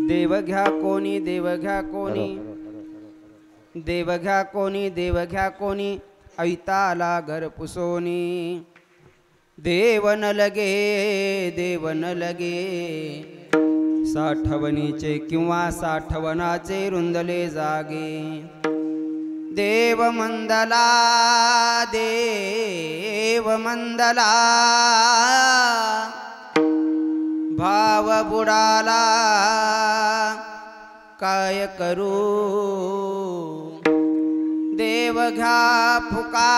देव घ्या कोणी देव घ्या कोणी देव घ्या कोणी देव घ्या कोणी ऐताला घर पुसोनी देव न लगे साठवणीचे किंवा साठवणाचे रुंदले जागे देव मंदला भाव बुडाला काय करू देव घ्या फुका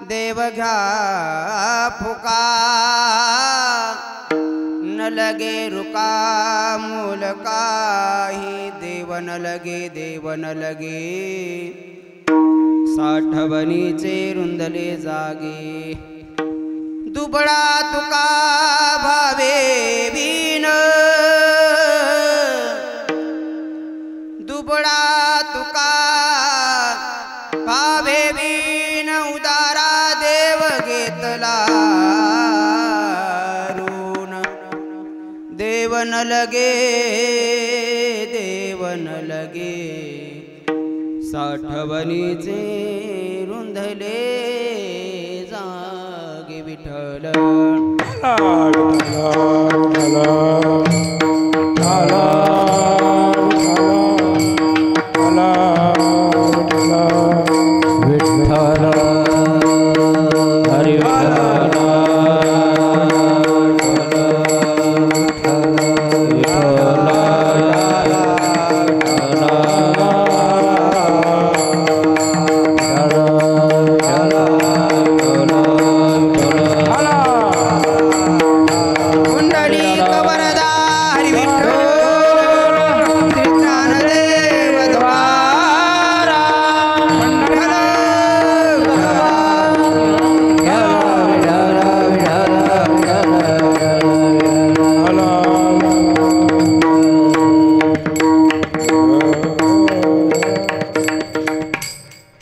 देव घ्या फुका न लगे रुका मूल काही देव न लगे साठवणीचे रुंदले जागे दुबळा तुका भावे बीन दुबळा तुका भावे बीन उदारा देव घेतला ऋण देव न लगे साठवणीचे रुंधले जागे विठ्ठल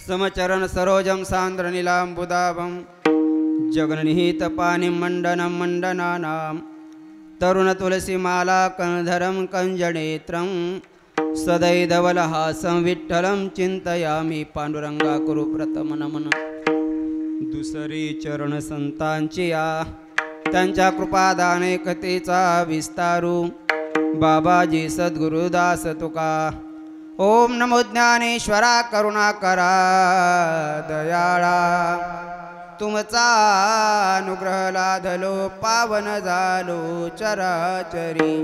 समचरण सरोजं सान्द्र नीलाम्बुदाभं जगन्निहित पाणिं मंडनं मंडनानां तरुण तुलसी माला कंधरं कंजनेत्रं सदैधवलहासं विठ्ठलं चिंतयामि पांडुरंगा कुरु प्रथम नमन दुसरी चरण संतांची या त्यांच्या कृपादाने कथेचा विस्तारू बाबाजी सद्गुरुदास तुका ओम नमो ज्ञानेश्वरा करुणाकरा दयाळा तुमचा अनुग्रह लाधलो पावन झालो चराचरी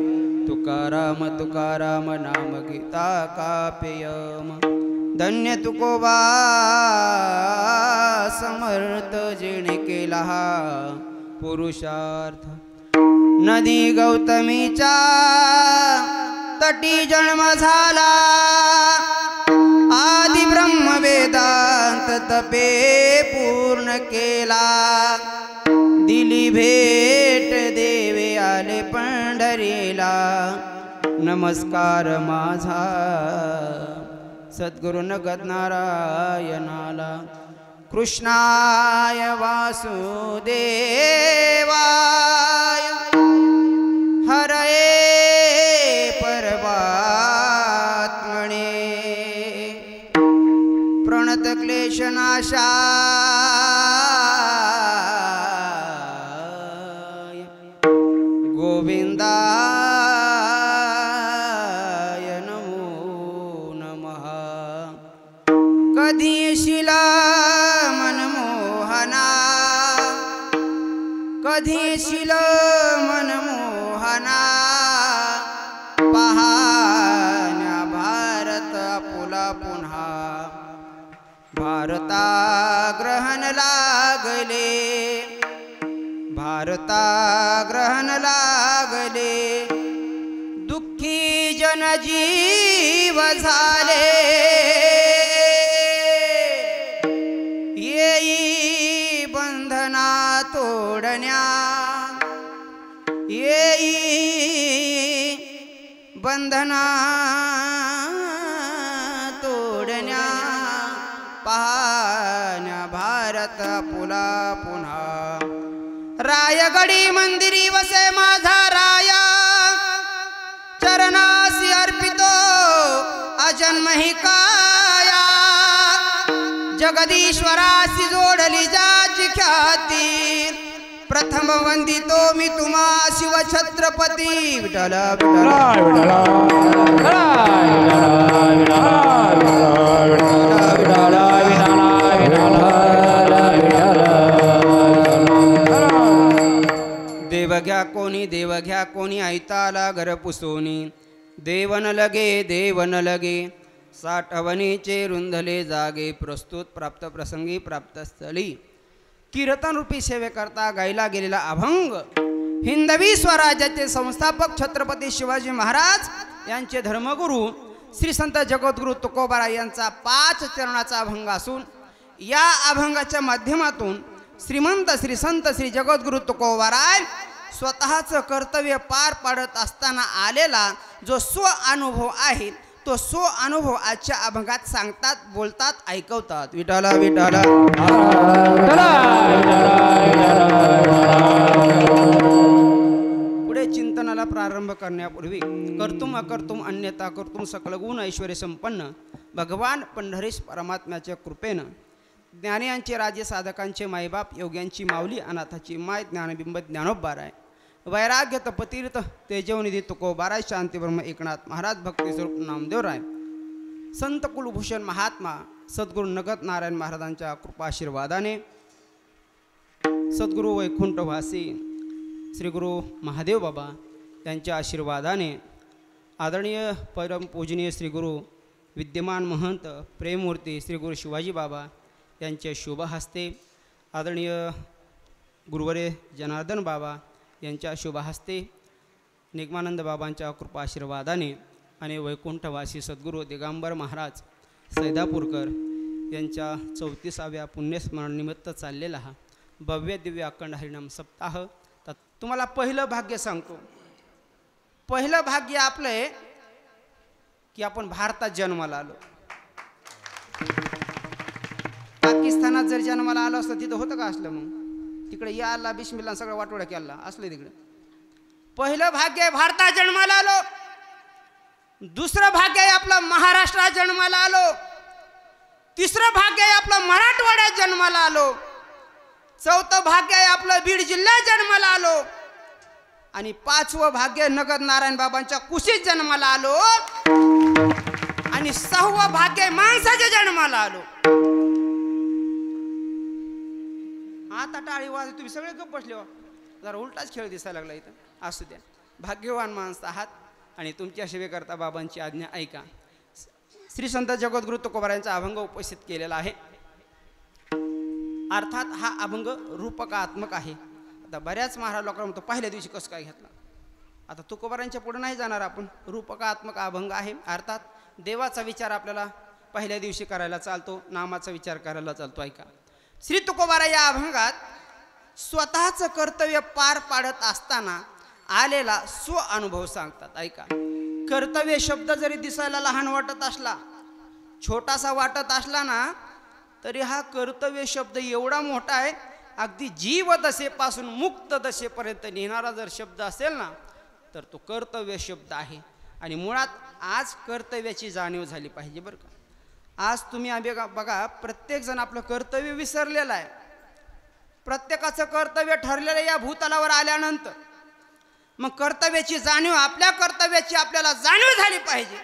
तुकाराम नाम गीता काप्ययम धन्य तुकोबा समर्थ जिने केला पुरुषार्थ नदी गौतमीच्या तटी जन्म झाला आदि ब्रह्म वेदांत तपे पूर्ण केला दिली भेट देवे आले पंढरीला नमस्कार माझा सद्गुरु नगद नारायणाला कृष्णाय वासुदेवाय हरये परमात्मने प्रणत क्लेशनाशाय गोविंदाय नमो नमः कधी शिला मनमोहना कधी शिल मनमोहना पाहण्या भारत आपुला पुन्हा भारता ग्रहण लागले भारता ग्रहण लागले दुःखी जनजीव झाले येई बंधना तोडण्या येई बंधना तोडण्या पाहण्या भारत पुला पुन्हा रायगडी मंदिरी वसे माझा राया चरणास जन्म ही काया जगदीश्वरासी जोडली जाची ख्याती प्रथम वंदितो मी तुम्हा शिव छत्रपती विठ्ठल देव घ्या कोणी ऐताला घर पुसोनी देवन लगे साठवणीचे रुंधले जागे प्रस्तुत प्राप्त प्रसंगी प्राप्त स्थळी कीर्तन रूपी सेवेकरता गायला गेलेला अभंग हिंदवी स्वराज्याचे संस्थापक छत्रपती शिवाजी महाराज यांचे धर्मगुरू श्री संत जगद्गुरू तुकोबाराय यांचा 5 चरणाचा अभंग असून या अभंगाच्या माध्यमातून श्रीमंत श्री संत श्री जगद्गुरू तुकोबाराय स्वतःचं कर्तव्य पार पाडत असताना आलेला जो अनुभव आहे तो अनुभव आजच्या अभंगात सांगतात बोलतात ऐकवतात विठाला विठाला पुढे चिंतनाला प्रारंभ करण्यापूर्वी कर्तुम अकर्तुम अन्यथा कर्तुम सकल गुण ऐश्वर्य संपन्न भगवान पंढरीश परमात्म्याच्या कृपेनं ज्ञानियांचे राजे साधकांचे मायबाप योग्यांची माऊली अनाथाची माय ज्ञानबिंब ज्ञानोबाराय वैराग्य तपतीर्थ तेजवनिधी तुकोबाराय शांतीब्रह्म एकनाथ महाराज भक्तिस्वरूप नामदेवराय संत कुलभूषण महात्मा सद्गुरू नगत नारायण महाराजांच्या कृपाशीर्वादाने सद्गुरू वैकुंठवासी श्री गुरु महादेव बाबा यांच्या आशीर्वादाने आदरणीय परमपूजनीय श्री गुरु विद्यमान महंत प्रेममूर्ती श्री गुरु शिवाजी बाबा यांचे शुभ हस्ते आदरणीय गुरुवरे जनार्दन बाबा यांच्या शुभ हस्ते निगमानंद बाबांच्या कृपा आशीर्वादाने आणि वैकुंठवासी सद्गुरू दिगंबर महाराज सैदापूरकर यांच्या 34व्या पुण्यस्मरणानिमित्त चाललेला हा भव्य दिव्य अखंड हरिनाम सप्ताह तुम्हाला पहिलं भाग्य सांगतो. पहिलं भाग्य आपलं आहे की आपण भारतात जन्माला आलो. पाकिस्तानात जर जन्माला आलो असतं तिथं होतं का असलं मग तिकडे या अल्ला बिस्मिल्ला सगळं वाटोळा केला असलं तिकडे. पहिलं भाग्य आहे भारतात जन्माला आलो. दुसरं भाग्य आहे आपलं महाराष्ट्रात जन्माला आलो. तिसरं भाग्य आहे आपलं मराठवाड्यात जन्माला आलो. चौथं भाग्य आहे आपलं बीड जिल्ह्यात जन्माला आलो. आणि 5वं भाग्य नगद नारायण बाबांच्या कुशीत जन्माला आलो. आणि 6वं भाग्य माणसाच्या जन्माला आलो. आता टाळी वाज तुम्ही सगळे गप्प बसले हो. जरा उलटाच खेळ दिसायला लागला इथं. असू द्या. भाग्यवान माणसं आहात आणि तुमच्या सेवेकरता बाबांची आज्ञा ऐका. श्री संत जगद्गुरू तुकोबारायांचा अभंग उपस्थित केलेला आहे. अर्थात हा अभंग रूपकात्मक आहे. आता बऱ्याच महाराज लोकांना म्हणतो पहिल्या दिवशी कसं काय घेतला. आता तुकोबारायांच्या पुढे नाही जाणार आपण. रूपकात्मक अभंग आहे. अर्थात देवाचा विचार आपल्याला पहिल्या दिवशी करायला चालतो. नामाचा विचार करायला चालतो. ऐका. श्री तुकोबाराय या अभंगात स्वतःचं कर्तव्य पार पाडत असताना आलेला अनुभव सांगतात. ऐका. कर्तव्य शब्द जरी दिसायला लहान वाटत असला छोटासा वाटत असला ना तरी हा कर्तव्य शब्द एवढा मोठा आहे. अगदी जीव दशेपासून मुक्त दशेपर्यंत नेणारा जर शब्द असेल ना तर तो कर्तव्य शब्द आहे. आणि मुळात आज कर्तव्याची जाणीव झाली पाहिजे बरं का. आज तुम्ही बघा प्रत्येकजण आपलं कर्तव्य विसरलेलं आहे. प्रत्येकाचं कर्तव्य ठरलेलं या भूतलावर आल्यानंतर मग कर्तव्याची जाणीव आपल्या कर्तव्याची आपल्याला जाणीव झाली पाहिजे.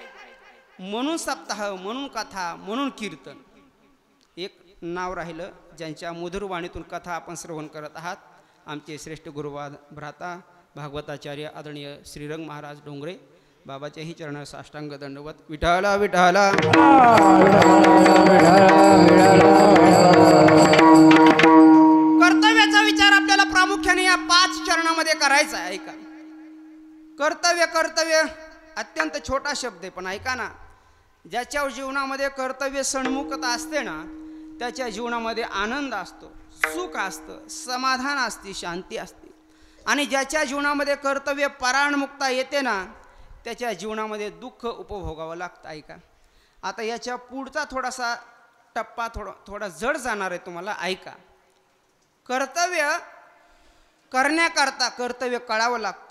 म्हणून सप्ताह म्हणून कथा म्हणून कीर्तन. एक नाव राहिलं ज्यांच्या मधुर वाणीतून कथा आपण श्रवण करत आहात. आमचे श्रेष्ठ गुरुवाद भ्राता भागवताचार्य आदरणीय श्रीरंग महाराज डोंगरे बाबाच्याही चरणावर साष्टांग दंडवत. विठाला विठाला. कर्तव्याचा विचार आपल्याला प्रामुख्याने या 5 चरणामध्ये करायचा आहे. ऐका. कर्तव्य अत्यंत छोटा शब्द आहे पण ऐका ना ज्याच्या जीवनामध्ये कर्तव्य सन्मुखता असते ना त्याच्या जीवनामध्ये आनंद असतो, सुख असतं, समाधान असते, शांती असते. आणि ज्याच्या जीवनामध्ये कर्तव्य परायणमुक्ता येते ना त्याच्या जीवनामध्ये दुःख उपभोगावं लागतं. ऐका. आता याच्या पुढचा थोडासा टप्पा थोडा जड जाणार आहे तुम्हाला. ऐका. कर्तव्य करण्याकरता कर्तव्य कळावं लागतं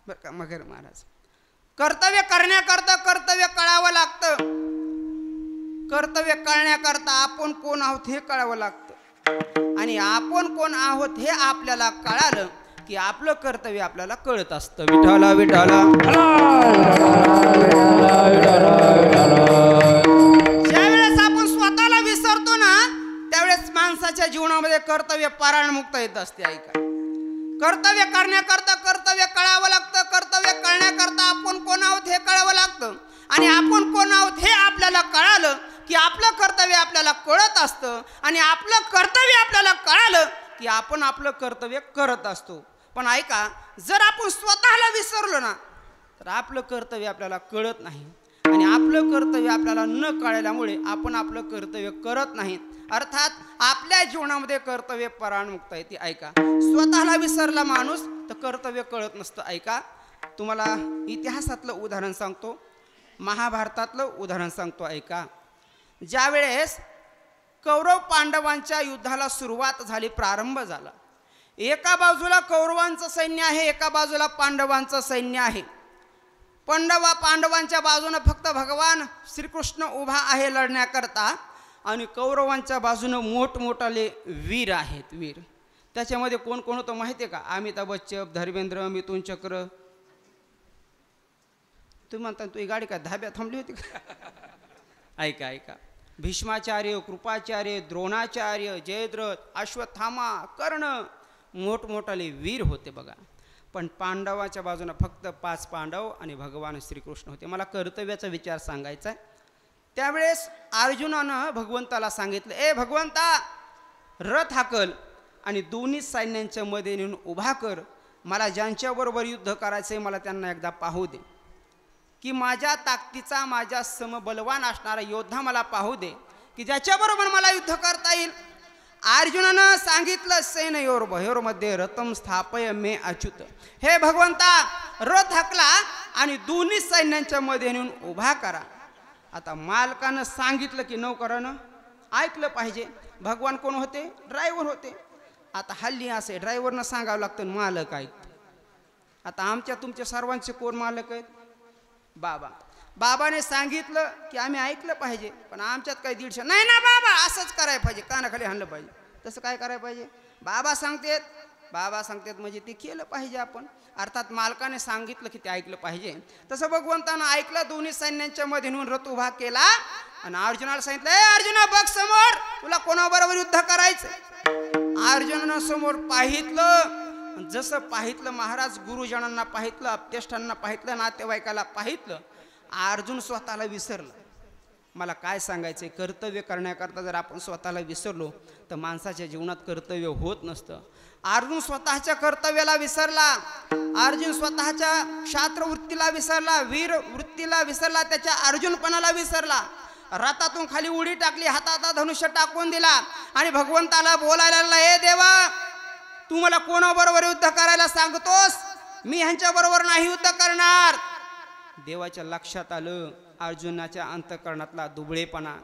बरं का. मगर महाराज कर्तव्य करण्याकरता कर्तव्य कळावं लागतं. कर्तव्य कळण्याकरता आपण कोण आहोत हे कळावं लागतं. आणि आपण कोण आहोत हे आपल्याला कळालं की आपलं कर्तव्य आपल्याला कळत असतं. विठाला विठाला. ज्यावेळेस आपण स्वतःला विसरतो ना त्यावेळेस माणसाच्या जीवनामध्ये कर्तव्य परायणमुक्त येत असते. ऐका, कर्तव्य करण्याकरता कर्तव्य कळावं लागतं. कर्तव्य कळण्याकरता आपण कोण आहोत हे कळावं लागतं. आणि आपण कोण आहोत हे आपल्याला कळालं की आपलं कर्तव्य आपल्याला कळत असतं. आणि आपलं कर्तव्य आपल्याला कळालं की आपण आपलं कर्तव्य करत असतो. पण ऐका, जर आपण स्वतःला विसरलो ना तर आपलं कर्तव्य आपल्याला कळत नाही. आणि आपलं कर्तव्य आपल्याला न कळल्यामुळे आपण आपलं कर्तव्य करत नाही. अर्थात आपल्या जीवनामध्ये कर्तव्य परायणमुक्त येते. ऐका, स्वतःला विसरला माणूस तर कर्तव्य कळत नसतं. ऐका, तुम्हाला इतिहासातलं उदाहरण सांगतो, महाभारतातलं उदाहरण सांगतो. ऐका, ज्या वेळेस कौरव पांडवांच्या युद्धाला सुरुवात झाली, प्रारंभ झाला, एका बाजूला कौरवांचं सैन्य आहे, एका बाजूला पांडवांचं सैन्य आहे. पांडवांच्या बाजूने फक्त भगवान श्रीकृष्ण उभा आहे लढण्याकरता. आणि कौरवांच्या बाजूने मोठमोठाले वीर आहेत. वीर त्याच्यामध्ये कोण कोण होतं माहिती आहे का? अमिताभ बच्चन, धर्मेंद्र, मिथुन चक्र. तुम्ही म्हणता तुझी गाडी काय धाब्यात थांबली होती का? ऐका ऐका, भीष्माचार्य, कृपाचार्य, द्रोणाचार्य, जयद्रथ, अश्वत्थामा, कर्ण, मोठमोठाले वीर होते बघा. पण पांडवाच्या बाजूने फक्त 5 पांडव आणि भगवान श्रीकृष्ण होते. मला कर्तव्याचा विचार सांगायचा आहे. त्यावेळेस अर्जुनानं भगवंताला सांगितलं, ए भगवंता, रथ हाकल आणि दोन्ही सैन्यांच्या मध्ये नेऊन उभा कर. मला ज्यांच्याबरोबर युद्ध करायचं आहे मला त्यांना एकदा पाहू दे, की माझ्या ताकदीचा, माझ्या समबलवान असणारा योद्धा मला पाहू दे, की ज्याच्याबरोबर मला युद्ध करता येईल. अर्जुनानं सांगितलं, सेनयोर्भयोर्मध्ये रथम स्थापय मे अच्युत. हे भगवंता, रथ हाकला आणि दोन्ही सैन्यांच्या मध्ये नेऊन उभा करा. आता मालकानं सांगितलं की नौकरानं ऐकलं पाहिजे. भगवान कोण होते? ड्रायव्हर होते. आता हल्ली असे ड्रायव्हरनं सांगावं लागतं मालक ऐकतो. आता आमच्या तुमच्या सर्वांचे कोण मालक आहेत? बाबा. बाबाने सांगितलं की आम्ही ऐकलं पाहिजे. पण आमच्यात काही 150 नाही ना बाबा, असंच करायला पाहिजे, कानाखाली हाणलं पाहिजे. तसं काय करायला पाहिजे? बाबा सांगतात म्हणजे ते केलं पाहिजे आपण. अर्थात मालकाने सांगितलं की ते ऐकलं पाहिजे. तसं भगवंतानं ऐकलं, दोन्ही सैन्यांच्या मध्ये नेऊन रथ उभा केला आणि अर्जुनाला सांगितलं, ए अर्जुना बघ समोर, तुला कोणाबरोबर युद्ध करायचं? अर्जुनानं समोर पाहितलं. जसं पाहितलं, महाराज गुरुजनांना पाहितलं, अपतेष्टांना पाहितलं, नातेवाईकाला पाहितलं, अर्जुन स्वतःला विसरला. मला काय सांगायचं, कर्तव्य करण्याकरता जर आपण स्वतःला विसरलो तर माणसाच्या जीवनात कर्तव्य होत नसतं. अर्जुन स्वतःच्या कर्तव्याला विसरला. अर्जुन स्वतःच्या क्षात्रवृत्तीला विसरला, वीर वृत्तीला विसरला, त्याच्या अर्जुनपणाला विसरला. रथातून खाली उडी टाकली, हातात धनुष्य टाकून दिला आणि भगवंताला बोलायला लागला, हे देवा, तू मला कोणाबरोबर युद्ध करायला सांगतोस? मी ह्यांच्याबरोबर नाही युद्ध करणार. देवाच्या लक्षात आलं अर्जुनाच्या अंतःकरणातला दुबळेपणा.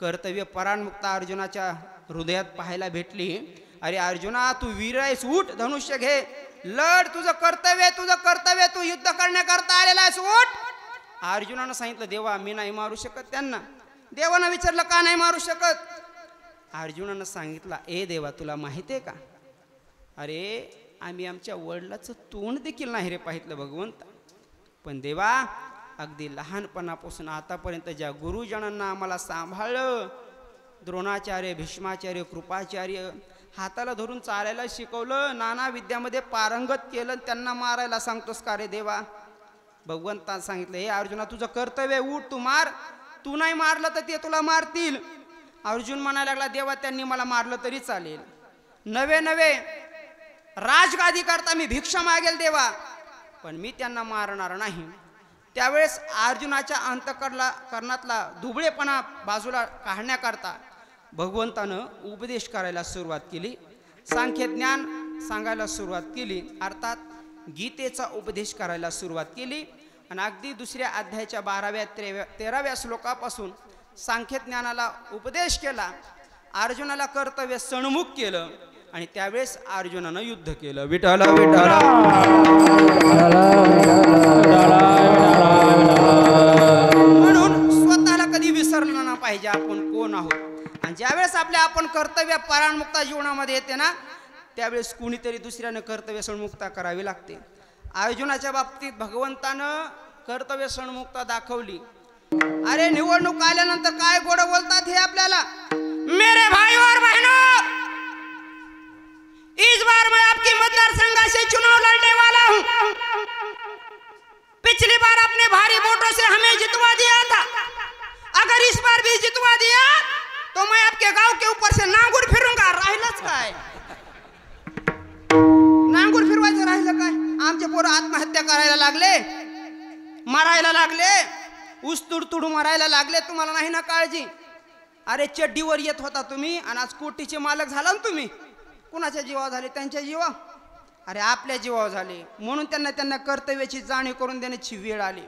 कर्तव्य परायणमुक्त अर्जुनाच्या हृदयात पाहायला भेटली. अरे अर्जुना, तू वीर आहेस, उठ, धनुष्य घे, लढ, तुझं कर्तव्य, तू युद्ध करण्याकरता आलेला आहेस, उठ. अर्जुनानं सांगितलं, देवा मी नाही मारू शकत त्यांना. देवानं विचारलं, का नाही मारू शकत? अर्जुनानं सांगितलं, ए देवा, तुला माहिती आहे का, अरे आम्ही आमच्या वडिलाचं तोंड देखील नाही रे पाहितलं भगवंत. पण देवा, अगदी लहानपणापासून आतापर्यंत ज्या गुरुजनांना आम्हाला सांभाळलं, द्रोणाचार्य, भीष्माचार्य, कृपाचार्य, हाताला धरून चालायला शिकवलं, नाना विद्यामध्ये पारंगत केलं, त्यांना मारायला सांगतोस का रे देवा? भगवंतानं सांगितलं, हे अर्जुना, तुझं कर्तव्य, उठ, तू मार. तू नाही मारलं तर ते तुला मारतील. अर्जुन म्हणायला लागला, देवा त्यांनी मला मारलं तरी चालेल, नवे राजगादी करता मी भिक्षा मागेल देवा, पण मी त्यांना मारणार नाही. त्यावेळेस अर्जुनाच्या अंतःकरणातला दुबळेपणा बाजूला काढण्याकरता भगवंतानं उपदेश करायला सुरुवात केली, सांख्य ज्ञान सांगायला सुरुवात केली, अर्थात गीतेचा उपदेश करायला सुरुवात केली. आणि अगदी दुसऱ्या अध्यायाच्या 12व्या 13व्या श्लोकापासून सांख्य ज्ञानाला उपदेश केला. अर्जुनाला कर्तव्य सन्मुख केलं आणि त्यावेळेस अर्जुनानं युद्ध केलं. विठाला विठाला. आपल्या आपण कर्तव्य परायणमुक्ता जीवनामध्ये येते ना, त्यावेळेस कुणीतरी दुसऱ्यानं कर्तव्य सणमुक्ता करावी लागते. अर्जुनाच्या बाबतीत भगवंतानं कर्तव्य सणमुक्ता दाखवली. अरे निवडणूक आल्यानंतर काय गोड बोलतात हे आपल्याला. मेरे भाई और बहनों, इस बार मैं आपकी मतदारसंघ से चुनाव लड़ने वाला हूं. पिछली बार आपने भारी वोटों से हमें जितवा दिया था. अगर इस बार भी जितवा दिया तो मैं आपके गांव के ऊपर से नांगूर फिरूंगा. राहिलंच काय, नांगूर फिरवायचं राहिलं काय. आमचे पोरं आत्महत्या करायला लागले, मारायला लागले, ऊस तुडतुड मारायला लागले. तुम्हाला नाही ना काळजी. अरे चड्डीवर येत होता तुम्ही आणि आज कोटीचे मालक झाला ना तुम्ही. कुणाच्या जीवावर झाले? त्यांच्या जीवा. अरे आपल्या जीवावर झाले. म्हणून त्यांना कर्तव्याची जाणीव करून देण्याची वेळ आली.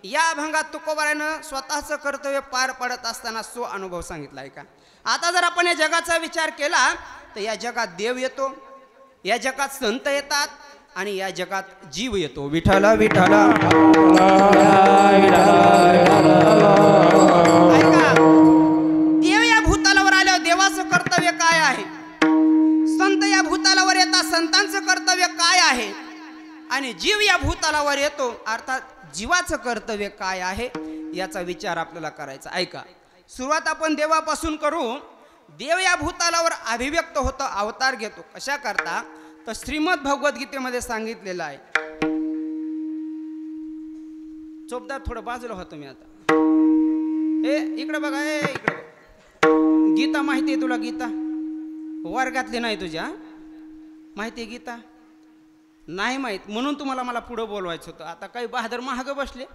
या अभंगात तुकोबारानं स्वतःचं कर्तव्य पार पडत असताना सो अनुभव सांगितला आहे का. आता जर आपण या जगाचा विचार केला तर या जगात देव येतो, या जगात संत येतात आणि या जगात जीव येतो. विठ्ठल विठ्ठल ऐका, देव या भूतालावर आल्यावर देवाचं कर्तव्य काय आहे, संत या भूतालावर येतात संतांचं कर्तव्य काय आहे, आणि जीव या भूतालावर येतो अर्थात जीवाचं कर्तव्य काय आहे याचा विचार आपल्याला करायचा. ऐका, सुरुवात आपण देवापासून करू. देव या भूतालावर अभिव्यक्त होतो, अवतार घेतो. कशा करता तर श्रीमद भगवद्गीतेमध्ये सांगितलेलं आहे. चोपदार थोडं बाजूला होतो मी आता. इकडे बघा, इकडे बघा. गीता माहिती आहे तुला? गीता वर्गातली नाही तुझ्या? माहिती आहे गीता? नाही माहीत, म्हणून तुम्हाला मला पुढं बोलवायचं होतं. आता काही बहादर महाग बसले.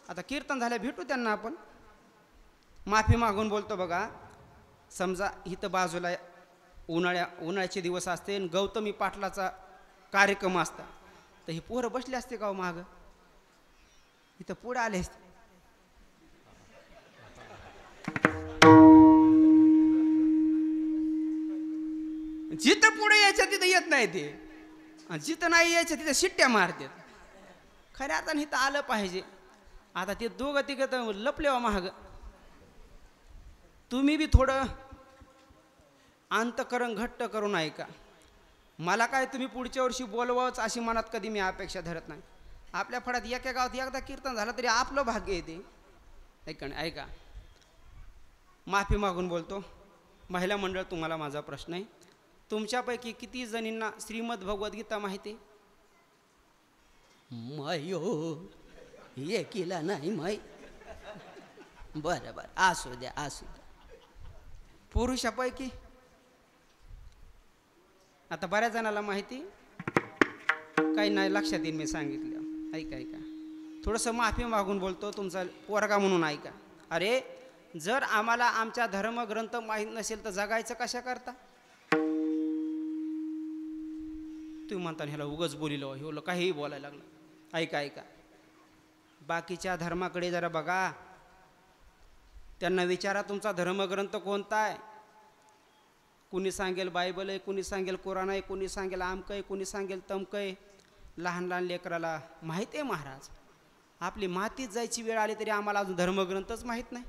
आता कीर्तन झालं, भेटू त्यांना आपण. माफी मागून बोलतो बघा. समजा इथं बाजूला उन्हाळ्याचे दिवस असते आणि गौतमी पाटलाचा कार्यक्रम असता, तर ही पोरं बसली असते का माग? इथं पुढे आले असते. जिथं पुढे यायचं तिथं येत नाही ते, जिथं नाही यायचं तिथं शिट्ट्या मारतात. खऱ्या अर्थाने इथं आलं पाहिजे. आता ते दोघं तिघं तर लपले महाग. तुम्ही बी थोडं अंतकरण घट्ट करून ऐका. मला काय तुम्ही पुढच्या वर्षी बोलवाच अशी मनात कधी मी अपेक्षा धरत नाही. आपल्या फळात एका गावात एकदा कीर्तन झालं तरी आपलं भाग्य येते. ऐका ऐका, माफी मागून बोलतो. महिला मंडळ, तुम्हाला माझा प्रश्न आहे. तुमच्यापैकी किती जणींना श्रीमद भगवद्गीता माहिती आहे? मायो एकीला नाही माहीत. बरं बरं, असू द्या असू द्या. पुरुषापैकी आता बऱ्याच जणाला माहिती, काही नाही लक्षात येईल मी सांगितलं. ऐका ऐका, थोडंसं माफी मागून बोलतो, तुमचा पोरगा म्हणून ऐका. अरे जर आम्हाला आमच्या धर्मग्रंथ माहीत नसेल तर जगायचं कशा करता? तुम्ही म्हणता ह्याला उगच बोलिलो, हे काहीही बोलायला लागलं. ऐका ऐका, बाकीच्या धर्माकडे जरा बघा. त्यांना विचारा तुमचा धर्मग्रंथ कोणता आहे. कुणी सांगेल बायबल आहे, कुणी सांगेल कुराण आहे, कुणी सांगेल आमक आहे, कुणी सांगेल तमक आहे. लहान लहान लेकराला माहिती आहे महाराज. आपली मातीत जायची वेळ आली तरी आम्हाला अजून धर्मग्रंथच माहीत नाही.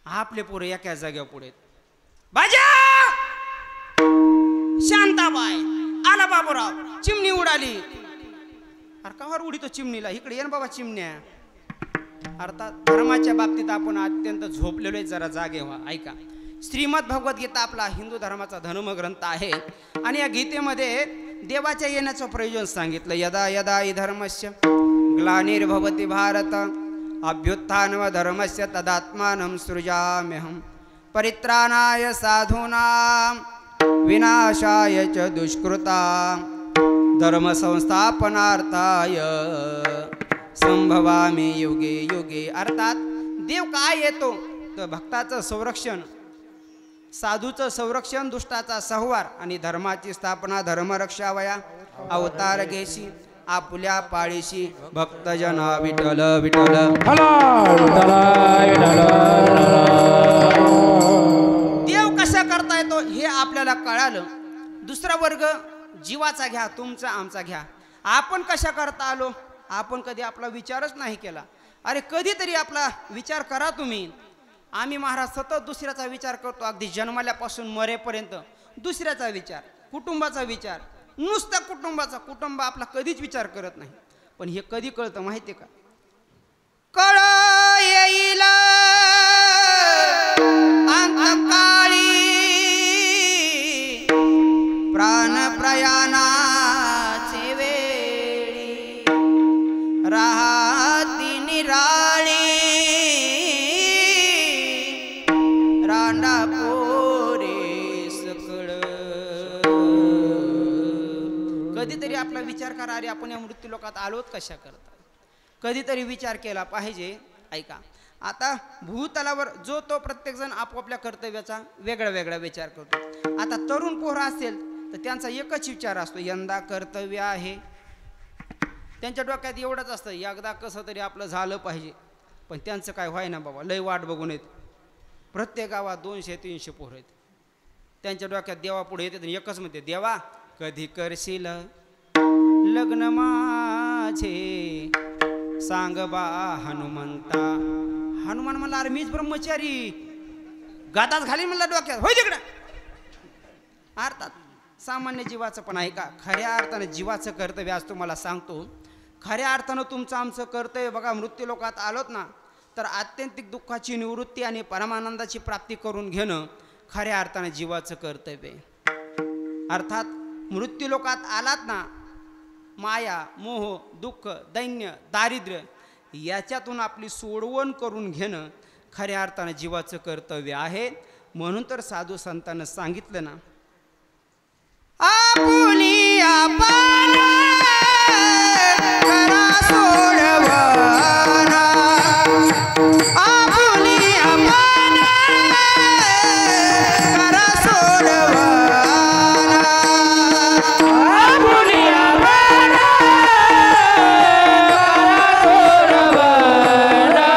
आपले पोरं एका जाग्यावर पुढे. बाजा शांताबाई, आला बाबूराव, चिमणी उडाली. अरे कावर उडीतो चिमणीला? इकडे ये ना बाबा चिमण्या. अर्थात धर्माच्या बाबतीत आपण अत्यंत झोपलेलो आहे, जरा जागे व्हा. ऐका, श्रीमद भगवद्गीता आपला हिंदू धर्माचा धर्मग्रंथ आहे आणि या गीतेमध्ये देवाच्या येण्याचं प्रयोजन सांगितलं. यदा यदा हि धर्मस्य ग्लानिर्भवति भारत अभ्युत्थानम धर्मस्य तदात्मानं सृजाम्यहं परित्राणाय साधूनां विनाशाय च दुष्कृतां धर्म संस्थापनार्थाय संभवामी युगे युगे. अर्थात देव काय येतो तर भक्ताचं संरक्षण, साधूचं संरक्षण, दुष्टाचा संहार आणि धर्माची स्थापना. धर्मरक्षावया अवतार घेशी आपुल्या पाळीशी भक्तजना विठ्ठल विठ्ठल. देव कसा करता येतो हे आपल्याला कळालं. दुसरा वर्ग जीवाचा घ्या, तुमचा आमचा घ्या. आपण कशा करता आलो? आपण कधी आपला विचारच नाही केला. अरे कधीतरी आपला विचार करा तुम्ही. आम्ही महाराज सतत दुसऱ्याचा विचार करतो, अगदी जन्मल्यापासून मरेपर्यंत दुसऱ्याचा विचार, कुटुंबाचा विचार, नुसता कुटुंबाचा. कुटुंब आपला कधीच विचार करत नाही. पण हे कधी कळतं माहिती आहे का? कळ येईल अंतकाळी प्राण प्रयाणाचे वेळी राहती निराळी रांडा पोरे सकळ. कधीतरी आपला विचार करा, अरे आपण या मृत्यू लोकात आलोत कशा करता. कधीतरी विचार केला पाहिजे. ऐका, आता भूतलावर जो तो प्रत्येकजण आपापल्या कर्तव्याचा वेगळा वेगळा विचार करतो. आता तरुण पोरं असेल तर त्यांचा एकच विचार असतो, यंदा कर्तव्य आहे. त्यांच्या डोक्यात एवढंच असतं, एकदा कसं तरी आपलं झालं पाहिजे. पण त्यांचं काय व्हाय ना बाबा, लय वाट बघून येत. प्रत्येक गावात 200-300 पोरं आहेत. त्यांच्या डोक्यात देवापुढे येते आणि एकच म्हणते, देवा कधी करशील लग्न माझे सांग बा हनुमंता. हनुमान म्हणला, अरे मीच ब्रह्मचारी, गादाच घाली म्हणला डोक्यात, होय तिकडं. अर्थात सामान्य जीवाचं पण आहे का, खऱ्या अर्थानं जीवाचं कर्तव्य आज तुम्हाला सांगतो. खऱ्या अर्थानं तुमचं आमचं कर्तव्य बघा, मृत्यू लोकात आलोत ना तर आत्यंतिक दुःखाची निवृत्ती आणि परमानंदाची प्राप्ती करून घेणं खऱ्या अर्थानं जीवाचं कर्तव्य. अर्थात मृत्यू लोकात आलात ना, माया, मोह, दुःख, दैन्य, दारिद्र्य याच्यातून आपली सोडवण करून घेणं खऱ्या अर्थानं जीवाचं कर्तव्य आहे. म्हणून तर साधू संतांना सांगितलं ना, आपुली आपण करा सोडवणा, आपुली आपण करा सोडवणा, आपुली आपण करा सोडवणा,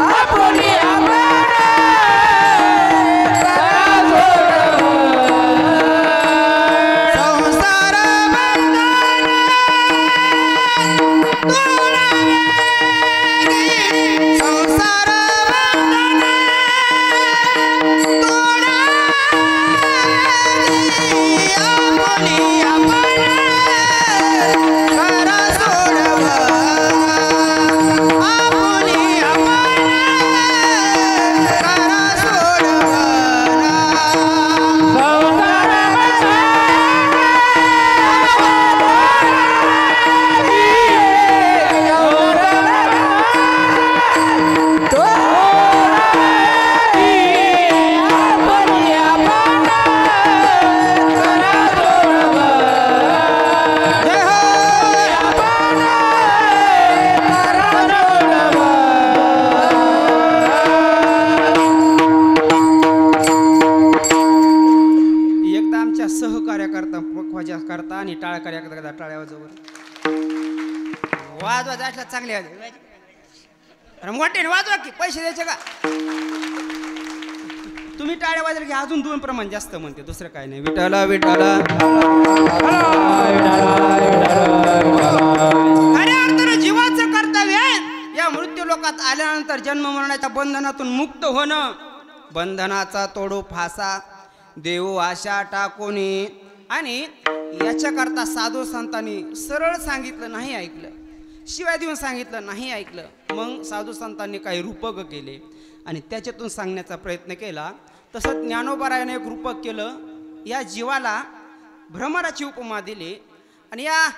आपुली आपण करा सोडवणा. संसार बंधन तोडावे, संसार बंधन तोडावे, आपुली आपण करा सोडवणा, आपुली आपण करा सोडवणा. एकदा आमच्या सहकार्यकर्ता पक्वाच्या करता आणि टाळ कार्यकर्ता टाळ्याजवळ वाजवा जायला चांगले मोठे वाजवा की पैसे द्यायचे का. तुम्ही टाळ्या वाजले की अजून 2 प्रमाण जास्त म्हणते, दुसरं काय नाही. विठाला विठाला. खऱ्या अर्थानं जीवाचं कर्तव्य या मृत्यू लोकात आल्यानंतर जन्म मरणाच्या बंधनातून मुक्त होणं. बंधनाचा तोडू फासा देऊ आशा टाकोनी. आणि याच्याकरता साधू संतांनी सरळ सांगितलं नाही ऐकलं, शिवाय देऊन सांगितलं नाही ऐकलं. मग साधू संतांनी काही रूपक केले आणि त्याच्यातून सांगण्याचा प्रयत्न केला. तसं ज्ञानोबारायाने एक रूपक केलं. या जीवाला भ्रमराची उपमा दिली आणि या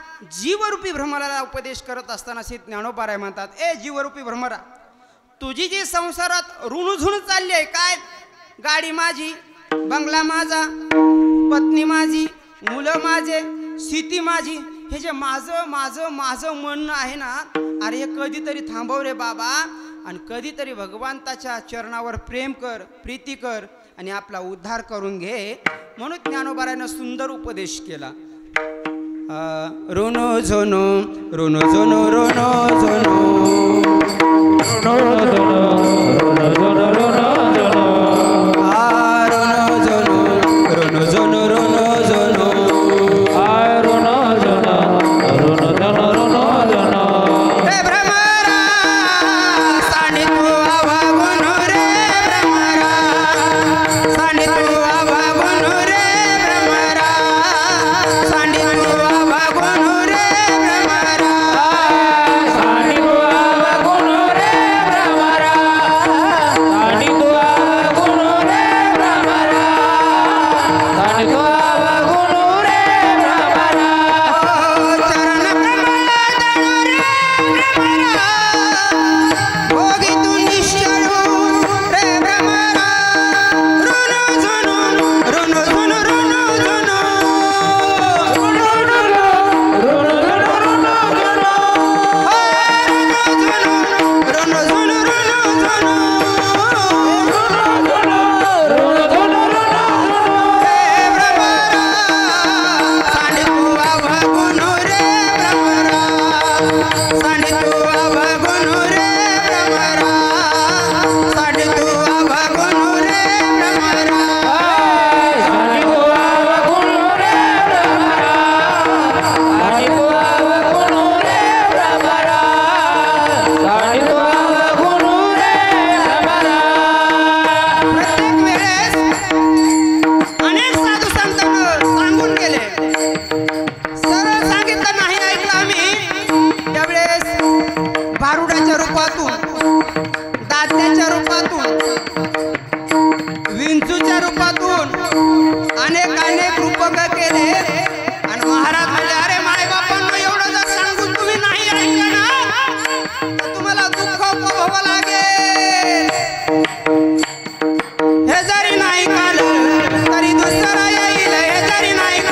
जीवरूपी भ्रमराला उपदेश करत असताना श्री ज्ञानोबाराय म्हणतात, ए जीवरूपी भ्रमरा, तुझी जी संसारात ऋणझुण चालली आहे, काय गाडी माझी, बंगला माझा, पत्नी माझी, मुलं माझे, शेती माझी, हे जे माझं माझं माझं म्हणणं आहे ना, अरे हे कधीतरी थांबव रे बाबा आणि कधीतरी भगवंताच्या चरणावर प्रेम कर, प्रीती कर आणि आपला उद्धार करून घे. म्हणून ज्ञानोबारायानं सुंदर उपदेश केला. रोनो झोनो रोनो झोनो रोनो झोनो रोनो झोनो रोनो झोनो रोनो झोनो रोनो झोनो रोनो झोनो रोनो झोनो रोनो झोनो रोनो झोनो रोनो झोनो. हे भ्रमरा सांडी तू आवा गुण रूपातून, दात्याच्या रूपातून, विंचूच्या रूपातून अनेक अनेक रूपक केले आणि महाराज म्हणजे अरे माय बापांना एवढं जर सांगून तुम्ही नाही ऐकलं ना तर तुम्हाला दुःख भोगावं लागेल. हे जरी नाही काढलं तरी दुसरा येईल. हे जरी नाही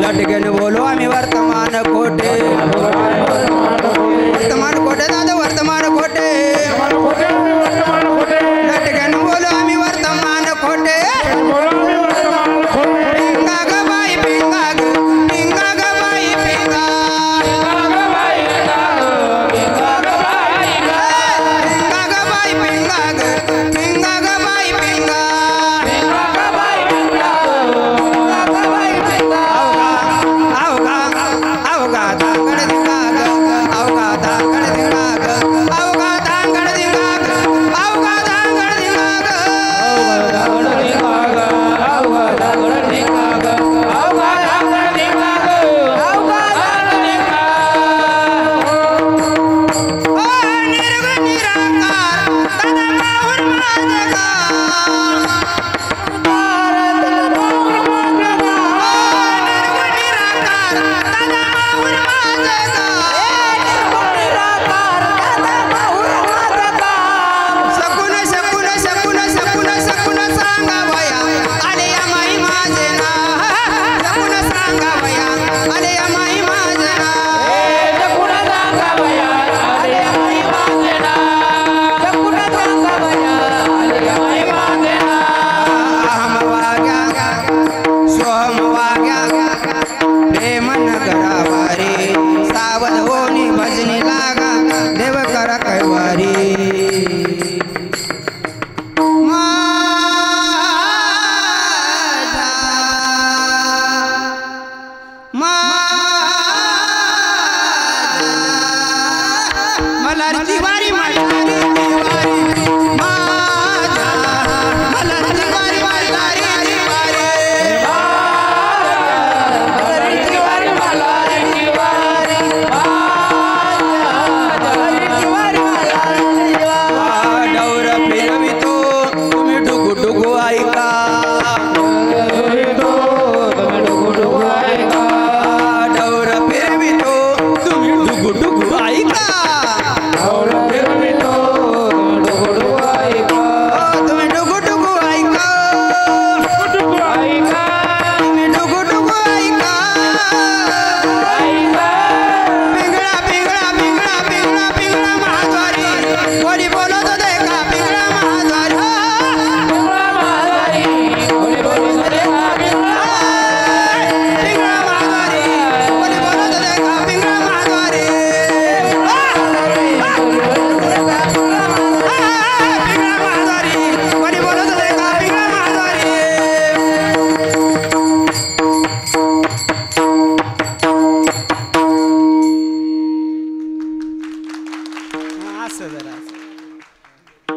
लटकेने बोलो आम्ही वर्तमान कोटे. वर्तमान कोटे दादा वर्तमान कोटे. लटकेने बोलो आम्ही वर्तमान कोटे. पिंगा ग बाई पिंगा ग, पिंगा ग बाई पिंगा. पिंगा ग बाई पिंगा ग, पिंगा ग बाई पिंगा.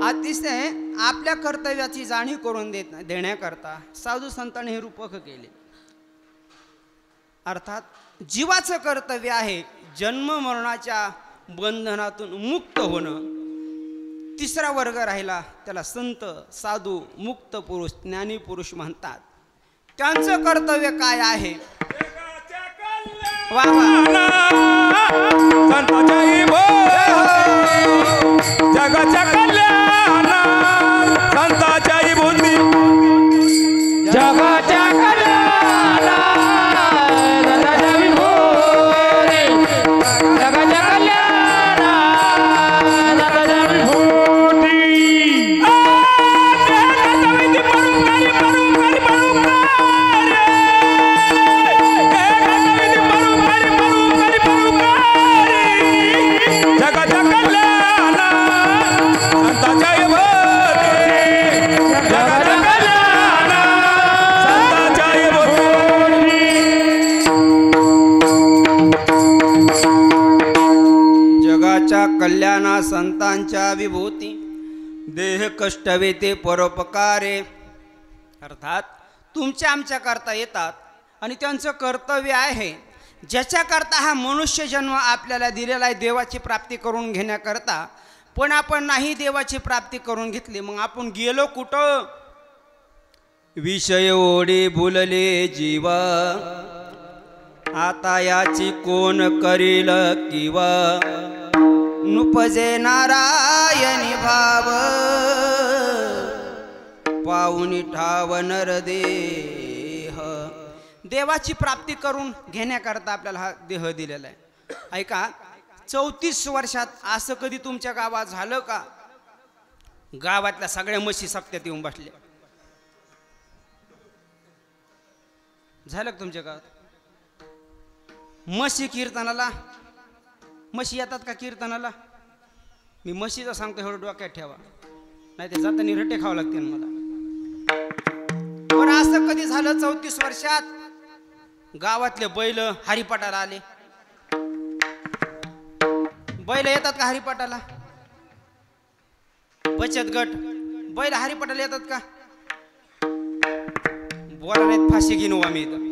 अतिशय आपल्या कर्तव्याची जाणीव करून देण्याकरता साधू संतांनी हे रूपक केले. अर्थात जीवाचं कर्तव्य आहे जन्म मरणाच्या बंधनातून मुक्त होणं. तिसरा वर्ग राहिला त्याला संत साधू मुक्त पुरुष ज्ञानी पुरुष म्हणतात. त्यांचं कर्तव्य काय आहे. वा वा. संतांच्या जगाच्या कल्याण संतांच्या विभूती जगाच्या कल्याण संतांच्या विभूती जगाच्या कल्याण संतांच्या विभूती. जगाच्या कल्याण संतांच्या जगाच्या कल्याणा संतांच्या विभूती देह कष्ट वेते परोपकारे. अर्थात तुमच्या आमच्या करता येतात आणि त्यांचं कर्तव्य आहे ज्याच्याकरता हा मनुष्य जन्म आपल्याला दिलेला आहे देवाची प्राप्ती करून घेण्याकरता. पण आपण नाही देवाची प्राप्ती करून घेतली मग आपण गेलो कुठं. विषय ओढे भुलले जीवा आता याची कोण करील किंवा नुपजे नारायणी भाव पाहुनी ठाव नरदेह. देवाची प्राप्ती करून घेण्याकरता आपल्याला हा देह दिलेला आहे. ऐका 34 वर्षात असं कधी तुमच्या गावात झालं का गावातल्या सगळ्या म्हशी सप्त्यात येऊन बसल्या? झालं का तुमच्या गावात? म्हशी कीर्तनाला म्हशी येतात का कीर्तनाला? मी म्हशीचं सांगतो एवढं डोक्यात ठेवा नाही ते जाताना रट्टे खावं लागतील मला. पण असं कधी झालं 34 वर्षात गावातले बैल हरिपाठाला आले? बैल येतात का हरिपाठाला? बचत गट बैल हरिपाठाला येतात का? बोला नाहीत फाशी घेऊ आम्ही इथं.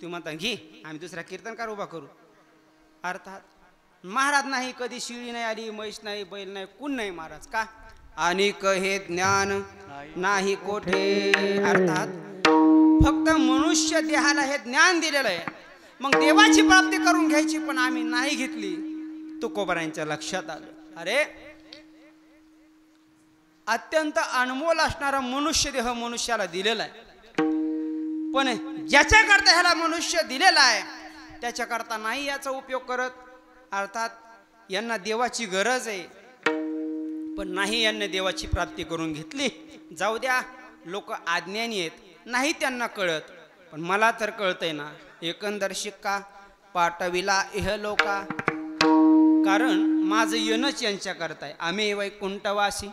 तू म्हणता घे आम्ही दुसरा कीर्तनकार उभा करू. अर्थात महाराज नाही कधी शिळी नाही आली म्हैस नाही बैल नाही कोण नाही महाराज का आणि हे ज्ञान नाही कोठे. अर्थात फक्त मनुष्य देहाला हे ज्ञान दिलेलं आहे. मग देवाची प्राप्ती करून घ्यायची पण आम्ही नाही घेतली. तुकोबारायांच्या लक्षात आलं अरे अत्यंत अनमोल असणारा मनुष्य देह मनुष्याला दिलेला आहे. पण ज्याच्याकरता ह्याला मनुष्य दिलेला आहे त्याच्याकरता नाही याचा उपयोग करत. अर्थात यांना देवाची गरज आहे पण नाही यांनी देवाची प्राप्ती करून घेतली. जाऊ द्या लोक अज्ञानी आहेत नाही त्यांना कळत पण मला तर कळतंय ना. एकंदर शिक्का पाठविला इहलोका कारण माझं येणंच यांच्या करताय. आम्ही वैकुंठवासी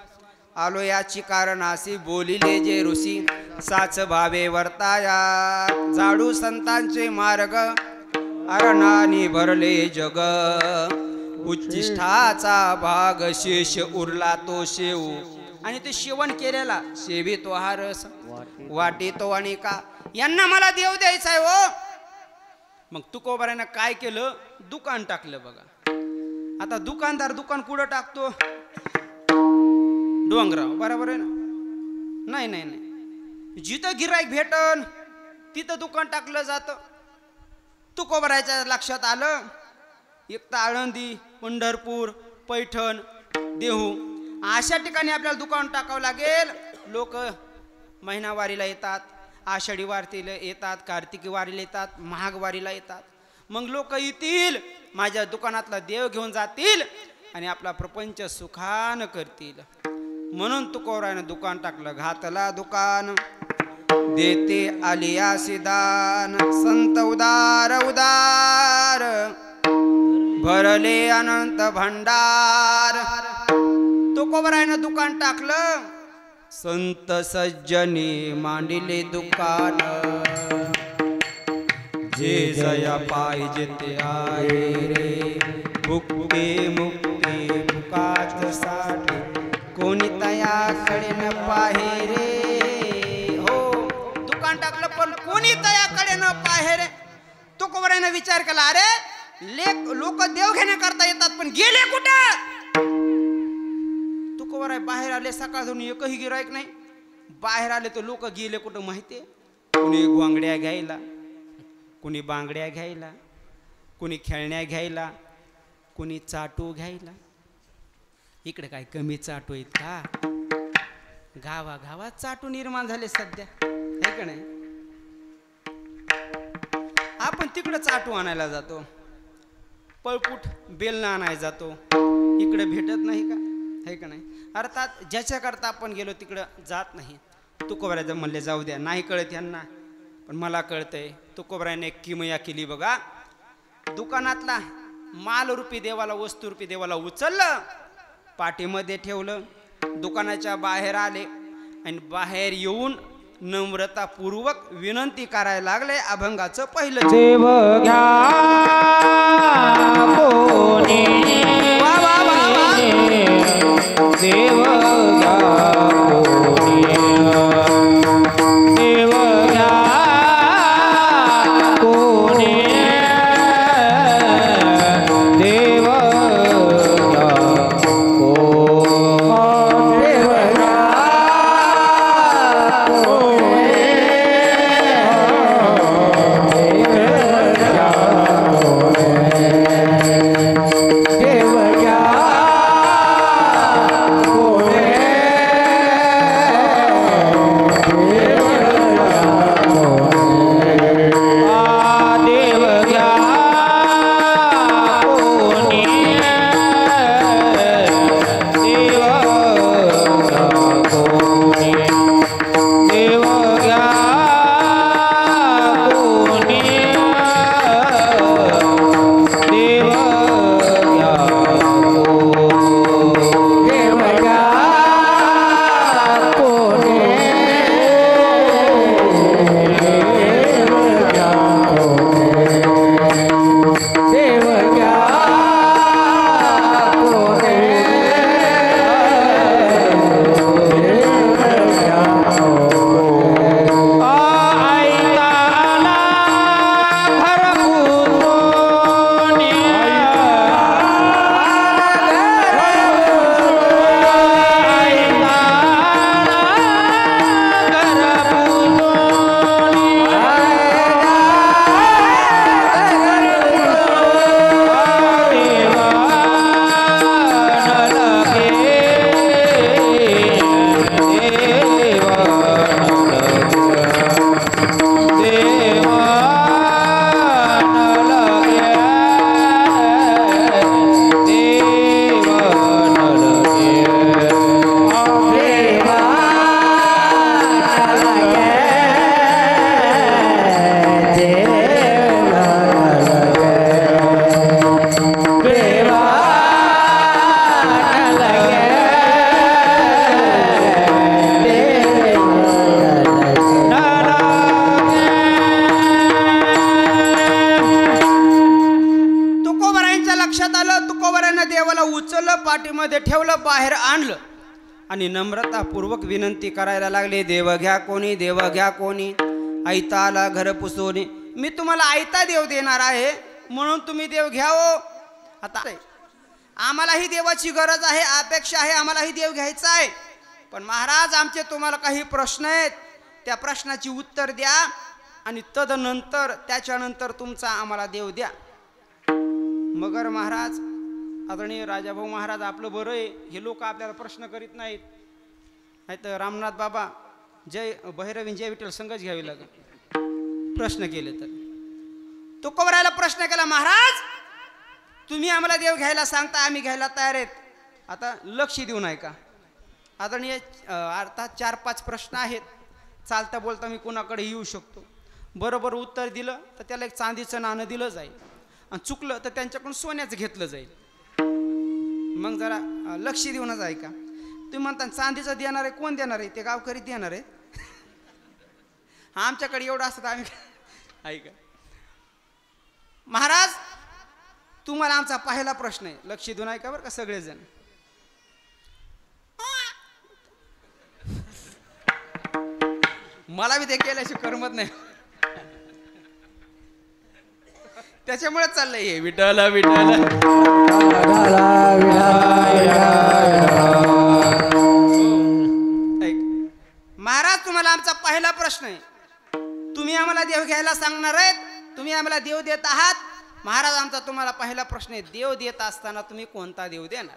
आलो याची कारण अशी बोलिले जे ऋषी साच भावे वर्ताया जाडू संतांचे मार्ग अरणानी भरले जग. उच्चिष्ठाचा भाग शेष उरला तो शेव आणि ते सेवन केलेला सेवी तो हा रस वाटी तो आणि का यांना मला देव द्यायचा आहे हो. मग तुकोबारानं काय केलं दुकान टाकलं बघा. आता दुकानदार दुकान कुठं टाकतो? डोंगराव बरोबर आहे ना? नाही नाही नाही जिथं गिराईक भेटन तिथं दुकान टाकलं जातं. तुकोबाराच्या लक्षात आलं एक तर आळंदी पंढरपूर पैठण देहू अशा ठिकाणी आपल्याला दुकान टाकावं लागेल. लोक महिनावारीला येतात आषाढी वारीला येतात कार्तिकी वारीला येतात महागवारीला येतात. मग लोक येतील माझ्या दुकानातला देव घेऊन जातील आणि आपला प्रपंच सुखान करतील. म्हणून तुकोबारानं दुकान टाकलं. घातला दुकान देते आलियासी दान संत उदार उदार भरले अनंत भंडार. तुकोबारानं दुकान टाकलं. संत सज्जनी मांडिले दुकान जे जया पाहिजे ते आहे रे. भुक्ते मुक्ती भुकाच साठी कोणी तयाकडे न पाहे रे. हो दुकान टाकलं पण कोणी तयाकडे न पाहे रे. तुकोबारानं विचार केला अरे लोक देव घेण्याकरता येतात पण गेले कुठं? तुकोबाराय बाहेर आले सकाळ धरून एकही गिराईक नाही. बाहेर आले तर लोक गेले कुठं माहितीये? कोणी घोंगड्या घ्यायला कुणी बांगड्या घ्यायला, कुणी खेळण्या घ्यायला, कुणी चाटू घ्यायला. इकडे काय कमी चाटू आहेत का? गावागावात चाटू निर्माण झाले सध्या, आहे का नाही? आपण तिकडं चाटू आणायला जातो, पळपूट बेलणं आणायला जातो, इकडे भेटत नाही का, आहे का नाही? अर्थात ज्याच्याकरता आपण गेलो तिकडं जात नाही. तुकोबरायचं म्हणले जाऊ द्या, नाही कळत यांना, पण मला कळतंय. तुकोबरायने एक किमया केली बघा. दुकानातला मालरूपी देवाला, वस्तुरूपी देवाला उचललं, पाठीमध्ये ठेवलं, दुकानाच्या बाहेर आले आणि बाहेर येऊन नम्रतापूर्वक विनंती करायला लागले. अभंगाचं पहिलं देव घ्या कोणी, वा वा वा वा. देव घ्या कोणी, देव घ्या कोणी, देव घ्या पाठीमध्ये ठेवलं, बाहेर आणलं आणि नम्रतापूर्वक विनंती करायला लागले. देव घ्या कोणी, देव घ्या कोणी, आयता आला घर पुसोनी. मी तुम्हाला आयता देव देणार आहे म्हणून तुम्ही देव घ्यावं. आता आम्हालाही देवाची गरज आहे, अपेक्षा आहे, आम्हालाही देव घ्यायचा आहे. पण महाराज आमचे तुम्हाला काही प्रश्न आहेत, त्या प्रश्नाची उत्तर द्या आणि तदनंतर त्याच्यानंतर तुमचा आम्हाला देव द्या. मगर महाराज, आदरणीय राजाभाऊ महाराज, आपलं बरं आहे, हे लोक आपल्याला प्रश्न करीत नाहीत. नाही तर रामनाथ बाबा जय भैरवी जय विठ्ठल संघच घ्यावी लागेल प्रश्न केले तर. तुकोबरायला प्रश्न केला, महाराज तुम्ही आम्हाला देव घ्यायला सांगता, आम्ही घ्यायला तयार आहेत, आता लक्ष देऊ नाही का? आदरणीय अर्थात 4-5 प्रश्न आहेत, चालता बोलता मी कोणाकडे येऊ शकतो. बरोबर उत्तर दिलं तर त्याला एक चांदीचं नाणं दिलं जाईल आणि चुकलं तर त्यांच्याकडून सोन्याचं घेतलं जाईल. मग जरा लक्ष देऊनच ऐका. तुम्ही म्हणता चांदीचं देणार आहे, कोण देणार आहे? ते गावकरी देणार आहे. आमच्याकडे एवढं असतं आम्ही ऐका. महाराज तुम्हाला आमचा पहिला प्रश्न आहे, लक्ष देऊन ऐका बरं का सगळेजण. मला बी ते केल्याशिवाय करमत नाही, त्याच्यामुळे चाललंय हे विठ्ठल विठ्ठल. महाराज तुम्हाला आमचा पहिला प्रश्न आहे, तुम्ही आम्हाला देव घ्यायला सांगणार आहेत, तुम्ही आम्हाला देव देत आहात. महाराज आमचा तुम्हाला पहिला प्रश्न आहे, देव देत असताना तुम्ही कोणता देव देणार?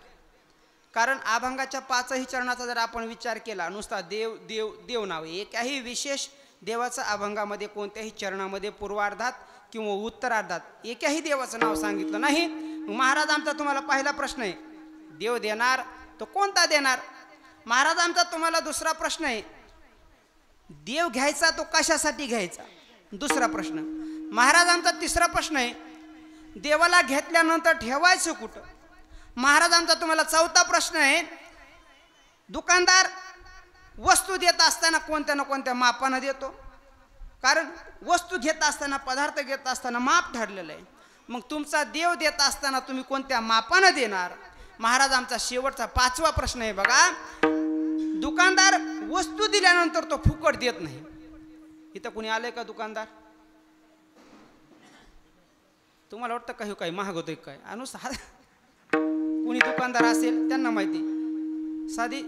कारण अभंगाच्या 5ही चरणाचा जर आपण विचार केला, नुसता देव देव देव नाव, एकाही विशेष देवाचं अभंगामध्ये कोणत्याही चरणामध्ये पूर्वार्धात किंवा उत्तरार्धात एकाही देवाचं नाव सांगितलं नाही. महाराज आमचा तुम्हाला पहिला प्रश्न आहे, देव देणार तो कोणता देणार? महाराज आमचा तुम्हाला दुसरा प्रश्न आहे, देव घ्यायचा तो कशासाठी घ्यायचा? दुसरा प्रश्न. महाराज आमचा तिसरा प्रश्न आहे, देवाला घेतल्यानंतर ठेवायचं कुठं? महाराज आमचा तुम्हाला चौथा प्रश्न आहे, दुकानदार वस्तू देत असताना कोणत्या ना कोणत्या मापानं देतो. कारण वस्तू घेत असताना, पदार्थ घेत असताना माप ठरलेलं आहे. मग तुमचा देव देत असताना तुम्ही कोणत्या मापानं देणार? महाराज आमचा शेवटचा 5वा प्रश्न आहे बघा, दुकानदार वस्तू दिल्यानंतर तो फुकट देत नाही. इथं कुणी आलंय का दुकानदार? तुम्हाला वाटतं काही काही महाग होतोय काय? अनुसार कुणी दुकानदार असेल त्यांना माहिती, साधी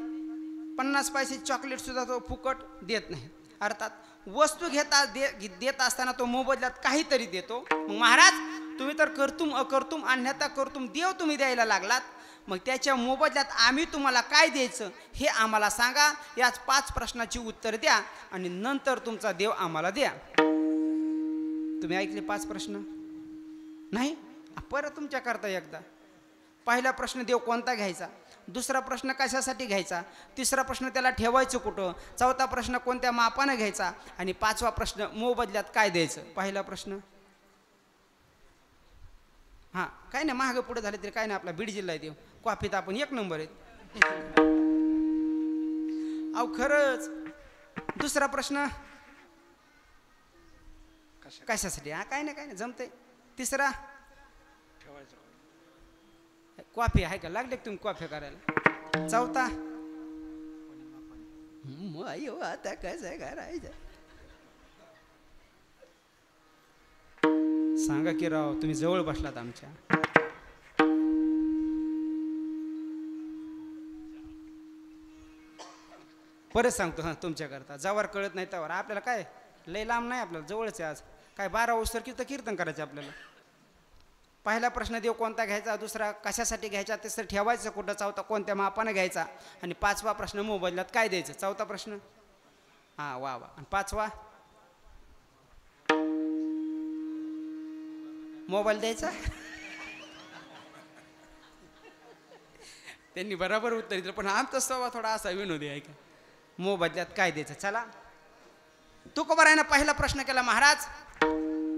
50 पैसे चॉकलेट सुद्धा तो फुकट देत नाही. अर्थात वस्तू देत असताना तो मोबदल्यात काहीतरी देतो. मग महाराज तुम्ही तर कर्तुम अकर्तुम अन्यथा कर्तुम देव तुम्ही द्यायला लागलात, मग त्याच्या मोबदल्यात आम्ही तुम्हाला काय द्यायचं हे आम्हाला सांगा. याच 5 प्रश्नाची उत्तर द्या आणि नंतर तुमचा देव आम्हाला द्या. तुम्ही ऐकले 5 प्रश्न? नाही? परत तुमच्याकरता एकदा. पहिला प्रश्न, देव कोणता घ्यायचा? दुसरा प्रश्न, कशासाठी घ्यायचा? तिसरा प्रश्न, त्याला ठेवायचं कुठं? चौथा प्रश्न, कोणत्या मापानं घ्यायचा? आणि 5वा प्रश्न, मोबदल्यात काय द्यायचं? पहिला प्रश्न, हां काय नाही, महाग पुढे झाले तरी काय नाही, आपला बीड जिल्हा आहे देव, कॉफीत आपण 1 नंबर आहेत. अहो खरंच. दुसरा प्रश्न, कशासाठी? हा काय नाही जमतंय. तिसरा, कॉफी आहे का? लागले तुम्ही कॉफी करायला? चौथा, आता कसं करायचं? सांगा की राव, तुम्ही जवळ बसलात आमच्या. परत सांगतो हां तुमच्याकरता, जवळ कळत नाही त्यावर आपल्याला काय लय लांब नाही, आपल्याला जवळच आहे. आज काय 12 वर्षर कीर्तन करायचं आपल्याला. पहिला प्रश्न, देव कोणता घ्यायचा? दुसरा, कशासाठी घ्यायचा? तिसरं, ठेवायचं कुठं? चौथा, कोणत्या मापानं घ्यायचा? आणि 5वा प्रश्न, मोबदल्यात काय द्यायचं? चौथा प्रश्न, हां वा. आणि 5वा, मोबाईल द्यायचा. त्यांनी बरोबर उत्तर दिलं, पण आमचा स्वभाव थोडा असा विनोदी आहे का? मोबदल्यात काय द्यायचं? चला, तुकोबारायनं पहिला प्रश्न केला, महाराज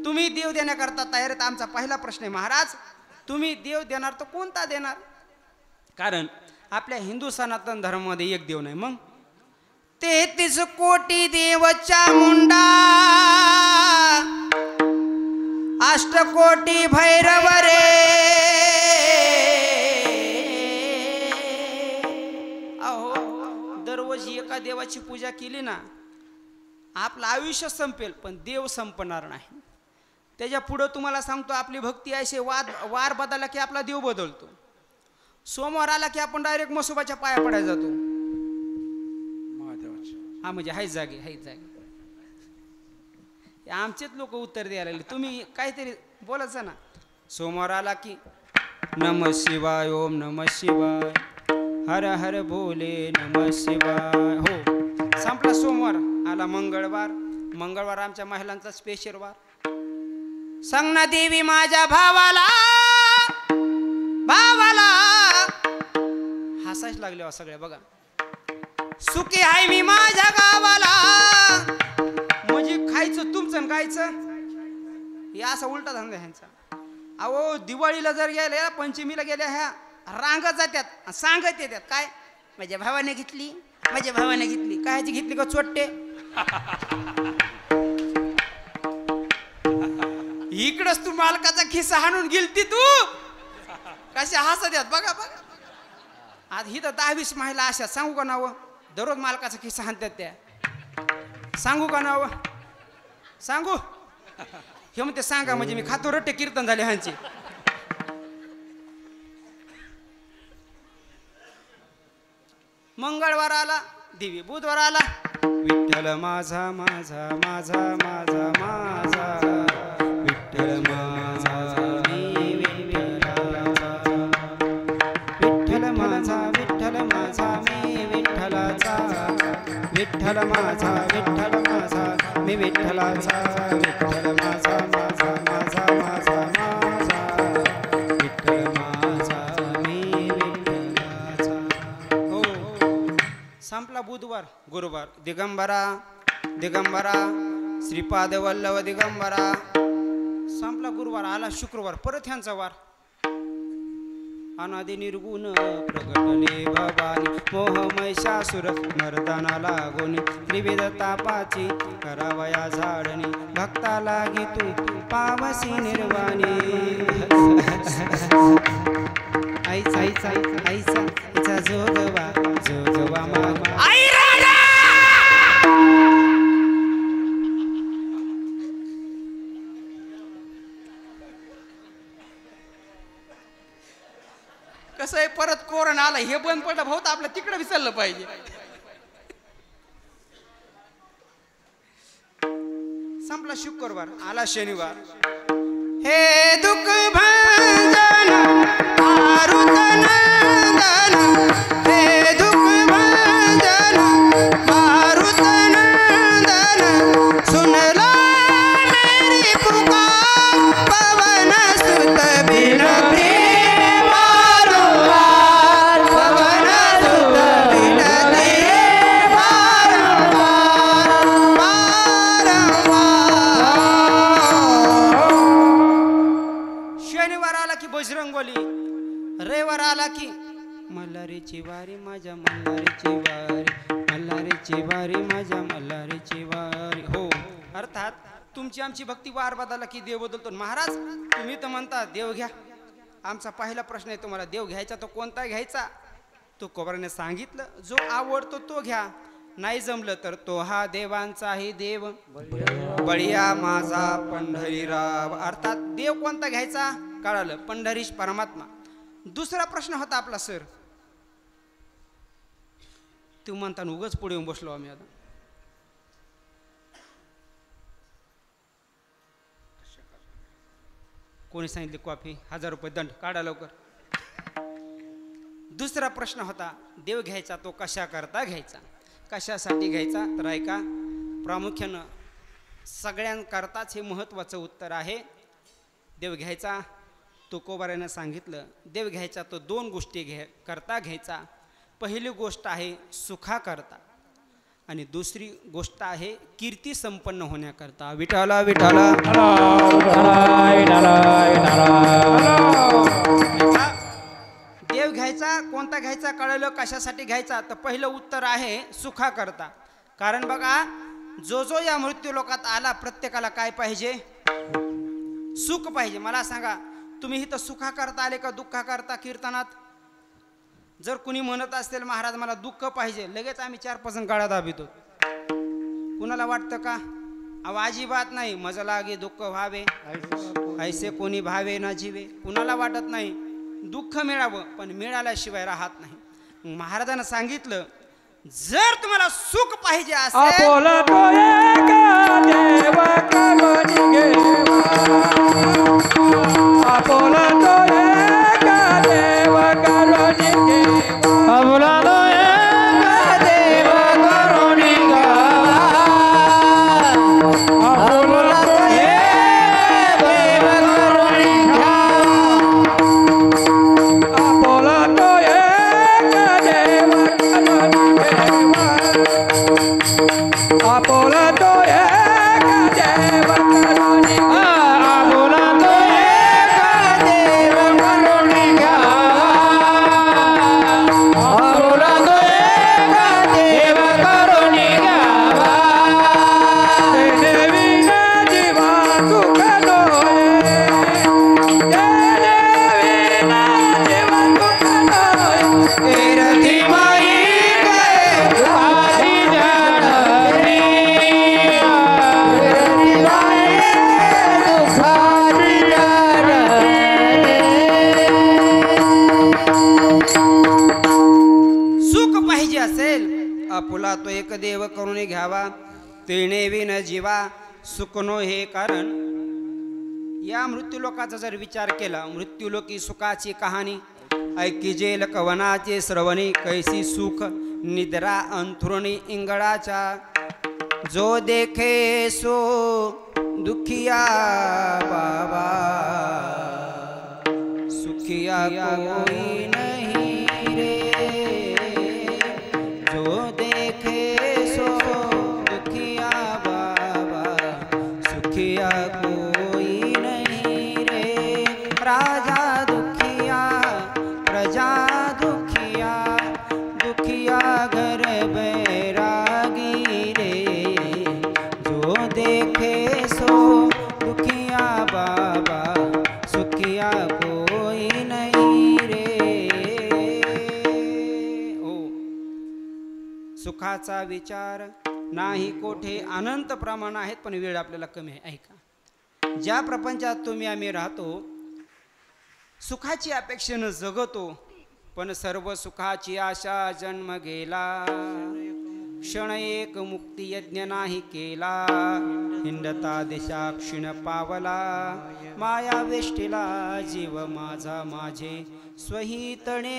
तुम्ही देव देण्याकरता तयार आहेत? आमचा पहिला प्रश्न आहे, महाराज तुम्ही देव देणार तर कोणता देणार? कारण आपल्या हिंदू सनातन धर्मामध्ये एक देव नाही, मग 33 कोटी देवच्या मुंडा, 8 कोटी भैरव रे. अहो दरवर्षी एका देवाची पूजा केली ना, आपलं आयुष्य संपेल पण देव संपणार नाही. त्याच्या पुढं तुम्हाला सांगतो, आपली भक्ती असे वार बदलला की आपला देव बदलतो. सोमवार आला की आपण डायरेक्ट मसोबाच्या पाया पडायला जातो. हा म्हणजे हाय जागे. आमचेच लोक उत्तर द्यायला लागले, तुम्ही काहीतरी बोलायचं ना. सोमवार आला की नमः शिवाय, ओम नमः शिवाय, हर हर भोले नमः शिवाय. हो संपला सोमवार, आला मंगळवार आमच्या महिलांचा स्पेशल वार. सांग ना देवी माझ्या भावाला हसायच लागले सगळे बघा. सुखी आहे मी माझ्या गावाला, म्हणजे खायचं तुमचं गायचं हे असा उलटा धंदा ह्यांचा. अहो दिवाळीला जर गेल्या, पंचमीला गेल्या, ह्या रांगत जात्यात, सांगत येतात काय, माझ्या भावाने घेतली, कायची घेतली का चोट्टे? इकडंच तू मालकाचा खिस्सा हाणून गेलती तू, कशा हसत यात बघा. आज ही तर 10-20 महिला अशा, सांगू का नाव? दररोज मालकाचा खिस्सा हाणतात त्या, सांगू का नाव? सांगू हे म्हणते सांगा म्हणजे मी खातो रट्टे कीर्तन झाले ह्यांचे. मंगळवार आला देवी, बुधवार आला विठ्ठल माझा माझा माझा माझा माझा, विठ्ठल विठ्ठल माझा मी विठ्ठलाचा विठ्ठल माझा माझा माझा माझा माझा विठ्ठल माझा मी विठ्ठलाचा. हो संपला बुधवार. गुरुवार दिगंबरा दिगंबरा श्रीपाद वल्लभ दिगंबरा संपला गुरुवार. आला शुक्रवार परत ह्यांचा वार. अनादि निर्गुण प्रगटले भवानी मोह महिषासुर मर्दाना लागोनी त्रिविध तापाची करावया झाडणी भक्ता लागी तू पावसी निर्वाणी. आईचा आईचा आईचा आईचा जोगवा जोगवा माग आई राजा. कसं आहे परत कोरोना आला हे बंद पडलं भाऊ आपलं तिकडे विसरलं पाहिजे. संपला शुक्रवार आला शनिवार. हे दुःख भंजन मारुत नंदन हे दुःख भंजन मारुत नंदन सुनला मेरी पुकार पवन सुत बिन बजरंगबली. रविवार आला की मल्हारीची वारी माझ्या मल्हारीची वारी मल्हारीची वारी माझ्या मल्हारीची वारी. हो अर्थात तुमची आमची भक्ती वार बदलला की देव बदलतो. महाराज तुम्ही तर म्हणता देव घ्या. आमचा पहिला प्रश्न आहे तुम्हाला देव घ्यायचा तो कोणता घ्यायचा. तो कोबराने सांगितलं जो आवडतो तो घ्या नाही जमलं तर तो हा देवांचाही देव बळीया माझा पंढरीराव. अर्थात देव कोणता घ्यायचा कळालं पंढरीश परमात्मा. दुसरा प्रश्न होता आपला सर तू म्हणता उगाच पुढे येऊन बसलो आम्ही. आता कोणी सांगितली कॉफी 1000 रुपये दंड काढा लवकर. दुसरा प्रश्न होता देव घ्यायचा तो कशा करता घ्यायचा कशासाठी घ्यायचा. तर ऐका प्रामुख्यानं सगळ्यांकरताच हे महत्त्वाचं उत्तर आहे. देव घ्यायचा तुकोबाराने सांगितलं देव घ्यायचा तो 2 गोष्टी करता घ्यायचा. पहिली गोष्ट आहे सुखा करता आणि दुसरी गोष्ट आहे कीर्ती संपन्न होण्याकरता. विठाला विठाला देव घ्यायचा कोणता घ्यायचा कळलं कशासाठी घ्यायचा. तर पहिलं उत्तर आहे सुखा करता. कारण बघा जो जो या मृत्यू लोकात आला प्रत्येकाला काय पाहिजे सुख पाहिजे. मला सांगा तुम्ही इथं सुखा करता आले का दुःखा करता. कीर्तनात जर कुणी म्हणत असेल महाराज मला दुःख पाहिजे लगेच आम्ही 4-5 गाड्या दाबितो. कुणाला वाटतं का अहो अजिबात नाही मजा लागे दुःख व्हावे ऐसे कोणी भावे ना जीवे. कुणाला वाटत नाही दुःख मिळावं पण मिळाल्याशिवाय राहत नाही. महाराजांना सांगितलं जर तुम्हाला सुख पाहिजे असेल आपुला तो एक देव करून घ्यावा तिने विन जीवा सुखनो हे कारण. या मृत्यूलोकाचा जर विचार केला मृत्यूलोकी सुखाची कहाणी ऐकी जेल कवनाचे श्रवणी कैसी सुख निद्रा अंथरुणी इंगळाचा जो देखे सो दुखिया बाबा सुखिया कोई नहीं रे जो देखे सो दुखिया बाबा सुखिया कोई नहीं रे राजा दुखिया प्रजा दुखिया दुखिया घर बैरागी रे जो देखे सो दुखिया बाबा सुखिया कोई नहीं रे ओ सुखाचा विचार नाही कोठे अनंत प्रमाण आहेत पण वेळ आपल्याला कमी आहे. ऐका, ज्या प्रपंचात तुम्ही आम्ही राहतो सुखाची अपेक्षेनं जगतो पण सर्व सुखाची आशा जन्म गेला क्षण एक मुक्ती यज्ञ नाही केला हिंडता दिशा क्षीण पावला माया वेष्टीला जीव माझा माझे स्वहितणे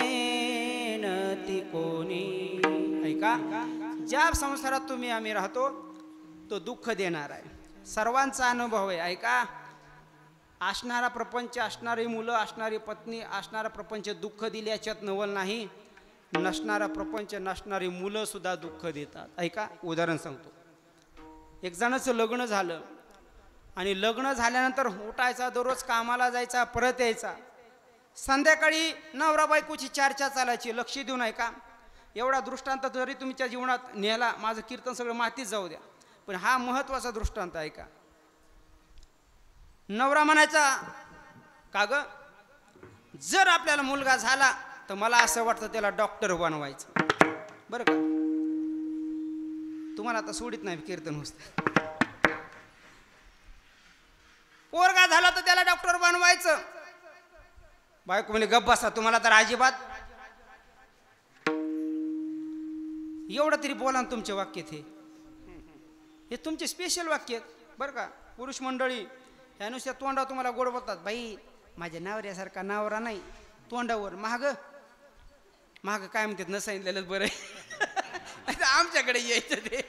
ती कोणी. ऐका, ज्या संसारात तुम्ही आम्ही राहतो तो दुःख देणार आहे. सर्वांचा अनुभव आहे. ऐका, असणारा प्रपंच असणारी मुलं असणारी पत्नी असणारा प्रपंच दुःख दिल्याच्यात नवल नाही. नसणारा प्रपंच नसणारी मुलं सुद्धा दुःख देतात. ऐका, उदाहरण सांगतो. एक जणाचं लग्न झालं आणि लग्न झाल्यानंतर उठायचा दररोज कामाला जायचा परत यायचा. संध्याकाळी नवरा बायकोची चर्चा चालायची. लक्ष देऊन ऐका, एवढा दृष्टांत जरी तुमच्या जीवनात नेला माझं कीर्तन सगळं मातीच जाऊ द्या पण हा महत्त्वाचा दृष्टांत. ऐका, नवरा म्हणायचा का ग जर आपल्याला मुलगा झाला तर मला असं वाटतं त्याला डॉक्टर बनवायचं. बरं का, तुम्हाला आता सोडित नाही कीर्तन होत. पोरगा झाला तर त्याला डॉक्टर बनवायचं. बायको म्हणजे गप्प बसा तुम्हाला तर अजिबात एवढं तरी बोला ना तुमचे वाक्य हे तुमचे स्पेशल वाक्य आहेत बरं का. पुरुष मंडळी ह्या नुसत्या तोंडावर तुम्हाला गोड बोलतात. बाई माझ्या नवऱ्यासारखा नवरा नाही तोंडावर महाग महाग काय म्हणतात न सांगितलेलं बरं आहे. आमच्याकडे यायचं ते.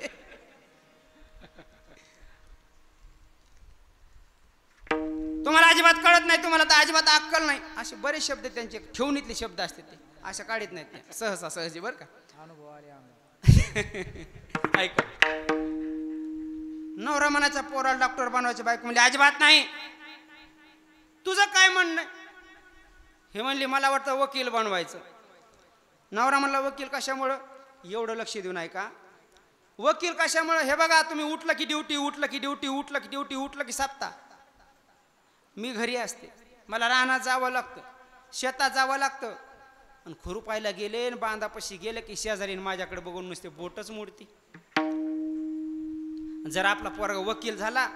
तुम्हाला अजिबात कळत नाही तुम्हाला तर अजिबात अक्कल नाही असे बरेच शब्द त्यांचे ठेवणीतले शब्द असतात ते अशा काढत नाहीत ते सहसा सहजी बरं का. ऐका, नवरा म्हणायचा पोराला डॉक्टर बनवायचं. बायको म्हणजे अजिबात नाही. तुझं काय म्हणणं? हे म्हणली मला वाटतं वकील बनवायचं. नवरा म्हणला वकील कशामुळं? एवढं लक्ष देऊन ऐका, वकील कशामुळं? हे बघा तुम्ही उठलं की ड्युटी उठलं की ड्युटी उठलं की ड्युटी उठलं की सप्ताह मी घरी असते. मला रानात जावं लागतं शेतात जावं लागतं आणि खुरपायला गेले आणि बांधापाशी गेले की शेजारीने माझ्याकडे बघून नुसते बोटच मोडती. जर आपला पोरगा वकील झाला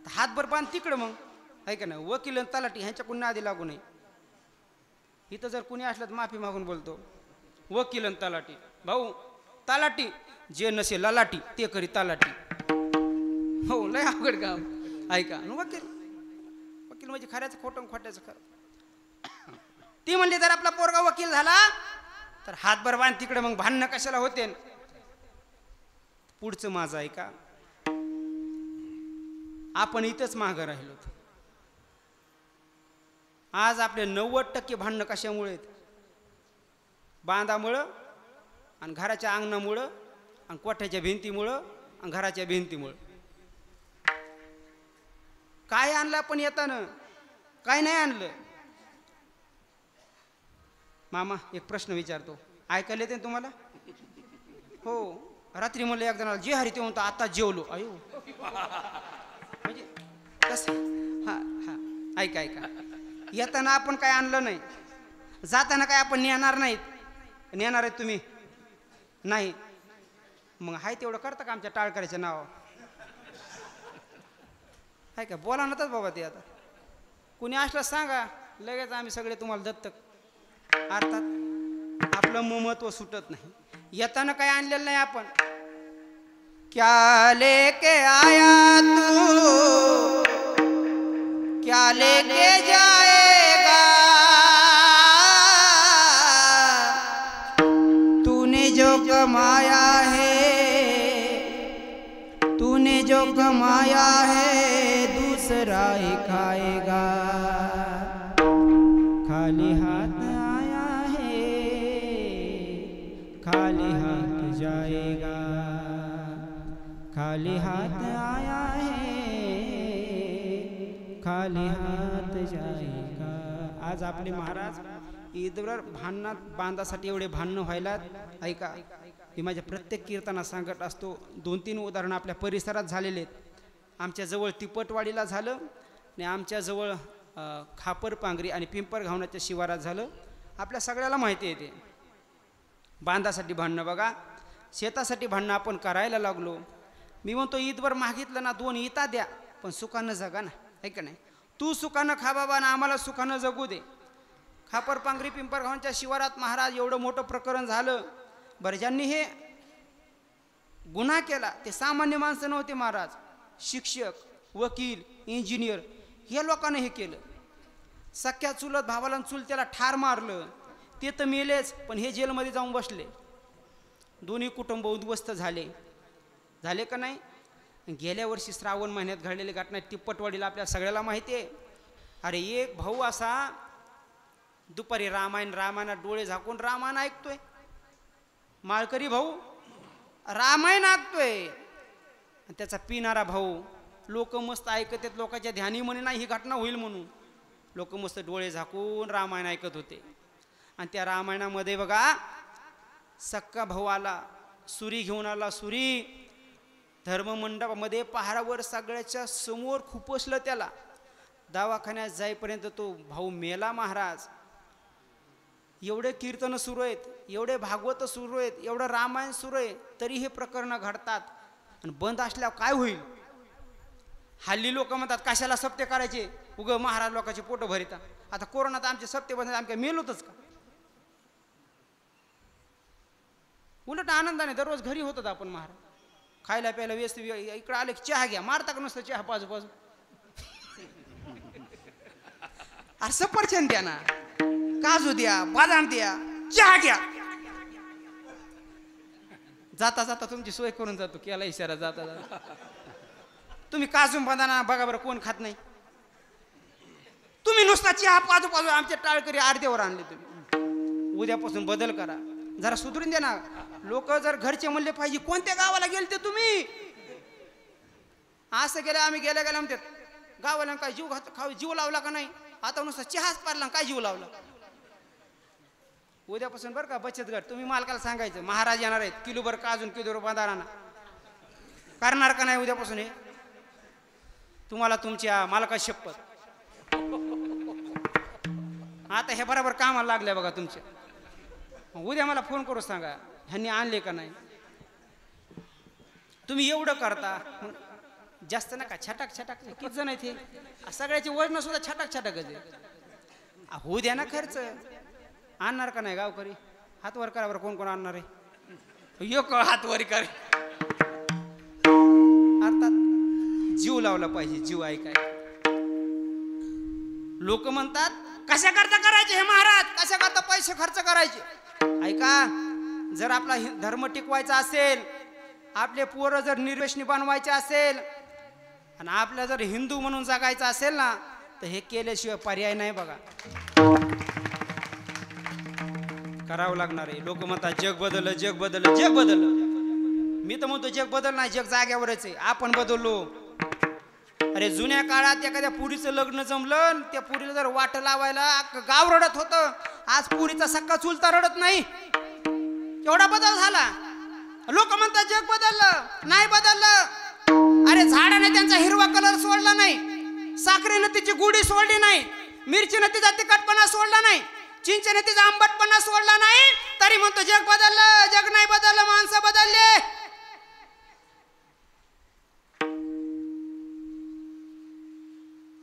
तर हातभर बांध तिकडं मग ऐका ना. वकील आणि तलाठी ह्यांच्याकडून आधी लागू नये. इथं जर कुणी असलं तर माफी मागून बोलतो. वकील आणि तलाठी भाऊ तलाठी जे नसे ललाटी ते करी तलाठी. हो लय अवघड काम. ऐका, वकील वकील म्हणजे खऱ्याचं खोटं खोट्याचं खरं. ती म्हणली जर आपला पोरगा वकील झाला तर हातभर बांध तिकडे मग भांडणं कशाला होते. पुढचं माझं ऐका, आपण इथंच मागं राहिलो. आज आपले 90% भांडणं कशामुळे आहेत? बांधामुळं आणि घराच्या अंगणामुळं आणि कोठ्याच्या भिंतीमुळं आणि घराच्या भिंतीमुळं. काय आणलं आपण येताना? काय नाही आणलं. मामा एक प्रश्न विचारतो, ऐकायला येते तुम्हाला? हो, रात्री म्हणलं एक जणाला जे हरी ते म्हणतो आता जेवलो. अयो म्हणजे कसं? हा हा ऐका ऐका, येताना आपण काय आणलं नाही, जाताना काय आपण नेणार नाहीत. नेणार आहेत तुम्ही नाही, मग हाय तेवढं करता का आमच्या टाळकऱ्याच्या नाव? हाय का? बोला ना तर बाबा. ते आता कुणी असलं सांगा लगेच आम्ही सगळे तुम्हाला दत्तक. अर्थात आपलं महत्व सुटत नाही. येताना काय आणलेलं नाही आपण. क्या लेके आया तू क्या लेके जाएगा, तूने जो युग माया है दूसरा ही खाएगा, खाली हाथ आया है खाली हाथ जाएगा, खाली हाथ आया है खाली हात जाएगा। आज आपले महाराज ईदवर भांडणात बांधासाठी एवढे भांडणं व्हायला, ऐका मी माझ्या प्रत्येक कीर्तनात सांगत असतो, 2-3 उदाहरणं आपल्या परिसरात झालेले आहेत. आमच्या जवळ तिपटवाडीला झालं आणि आमच्या जवळ खापरपांगरी आणि पिंपरगावण्याच्या शिवारात झालं. आपल्या सगळ्याला माहिती आहे ते बांधासाठी भांडणं. बघा शेतासाठी भांडणं आपण करायला लागलो. मी म्हणतो ईदवर मागितलं ना 2 इता द्या पण सुखानं जगा ना, आहे का नाही. तू सुखानं खा बाबा ना आम्हाला सुखानं जगू दे. खापरपांगरी पिंपरगावच्या शिवारात महाराज एवढं मोठं प्रकरण झालं. बरं ज्यांनी हे गुन्हा केला ते सामान्य माणसं नव्हते महाराज, शिक्षक, वकील, इंजिनियर या लोकांनी हे केलं. सख्या चुलत भावाला चुलत्याला ठार मारलं, ते तर मेलेच पण हे जेलमध्ये जाऊन बसले. दोन्ही कुटुंब उद्ध्वस्त झाले का नाही. गेल्या वर्षी श्रावण महिन्यात घडलेली घटना तिप्पटवाडीला आपल्या सगळ्याला माहिती आहे. अरे एक भाऊ असा दुपारी रामायणात डोळे झाकून रामायण ऐकतोय. माळकरी भाऊ रामायण ऐकतोय, त्याचा पिणारा भाऊ लोक मस्त ऐकत आहेत. लोकांच्या ध्यानी म्हणे नाही ही घटना होईल म्हणून लोक मस्त डोळे झाकून रामायण ऐकत होते. आणि त्या रामायणामध्ये बघा सक्का भाऊ आला, सुरी घेऊन आला. सुरी धर्ममंडपामध्ये पहारावर सगळ्याच्या समोर खुपसलं त्याला. दवाखान्यात जाईपर्यंत तो भाऊ मेला महाराज. एवढे कीर्तन सुरू आहेत, एवढे भागवत सुरू आहेत, एवढं रामायण सुरू आहे, तरी हे प्रकरणं घडतात. आणि बंद असल्यावर काय होईल. हल्ली लोक म्हणतात कशाला सप्ते करायचे, उगं महाराज लोकांचे पोटं भरिता. आता कोरोनात आमचे सप्ते बंद आमच्या मेलोतच का. उलट आनंदाने दररोज घरी होतात आपण महाराज. खायला प्यायला व्यस्त, इकडे आले की चहा घ्या, मारता का नुसतं चहा बाजू. अरे सफरचंद द्या ना, काजू द्या, बदाम द्या, चहा घ्या. जाता जाता तुमची सोय करून जातो, केला इशारा जाता जाता. तुम्ही काजू बदाना बघा बरं कोण खात नाही. तुम्ही नुसता चहा पाजू आमचे टाळकरी अर्ध्यावर आणले. तुम्ही उद्यापासून बदल करा, जरा सुधरून द्या ना. लोक जर घरचे म्हणले पाहिजे कोणत्या गावाला गेलते तुम्ही, असं गेलं आम्ही गेल्या म्हणतात गावाला काय जीव लावला का नाही. आता नुसता चहाच पारला काय जीव लावला. उद्यापासून बरं का बचत गट तुम्ही मालकाला सांगायचं महाराज येणार आहेत, किलोभर काजून किलोभर बदाराना करणार का नाही उद्यापासून. हे तुम्हाला तुमच्या मालका शपथ. आता हे बरोबर कामाला लागले बघा तुमच्या. उद्या मला फोन करू सांगा ह्यांनी आणले का नाही. तुम्ही एवढं करता जास्त नका. छटाक छटाक किती जण आहेत हे, सगळ्याचे वजन सुद्धा छटाक छटाकच आहे. होऊ द्या ना खर्च. आणणार का नाही गावकरी. हात वर करा बरं कोण कोण आणणार आहे. एक हात वर करे. अर्थात जीव लावला पाहिजे, जीव ऐकाय. लोक म्हणतात कशा करता करायचे हे महाराज, कशा करता पैसे खर्च करायचे. ऐका, जर आपला धर्म टिकवायचा असेल, आपले पोरं जर निर्व्यसनी बनवायचे असेल आणि आपल्या जर हिंदू म्हणून जगायचं असेल ना, तर हे केल्याशिवाय पर्याय नाही बघा. करावं लागणार आहे. लोक म्हणतात जग बदललं, जग बदललं, जग बदललं. मी तर म्हणतो जग बदल नाही, जग जाग्यावरच आहे. आपण बदललो. अरे जुन्या काळात एखाद्या पुरीचं लग्न जमलं, त्या पुरीला जर वाट लावायला गाव रडत होतं. आज पुरीचा सक्का चुलता रडत नाही. एवढा बदल झाला. लोक म्हणतात जग बदललं, नाही बदललं. अरे झाडाने त्यांचा हिरवा कलर सोडला नाही, साखरेनं तिची गुढी सोडली नाही, मिरचीनं तिचा तिखटपणा सोडला नाही, चिंचेने तिचा आंबटपणा सोडला नाही, तरी म्हणतो जग बदललं. जग नाही बदललं, माणसं बदलले.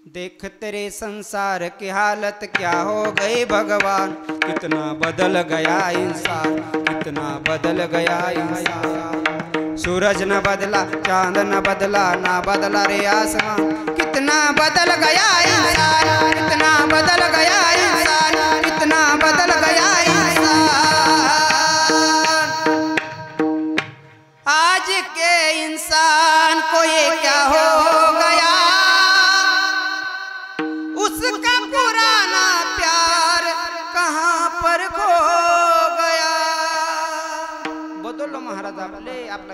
देख तेरे संसार की हालत क्या हो गई भगवान, कितना बदल गया इंसान, कितना बदल गया इंसान. सूरज न बदला, चांद न बदला, ना बदला रे आसमान. कितना बदल गया इंसान, कितना बदल गया इंसान, कितना बदल गया इंसान. आज के इंसान को ये क्या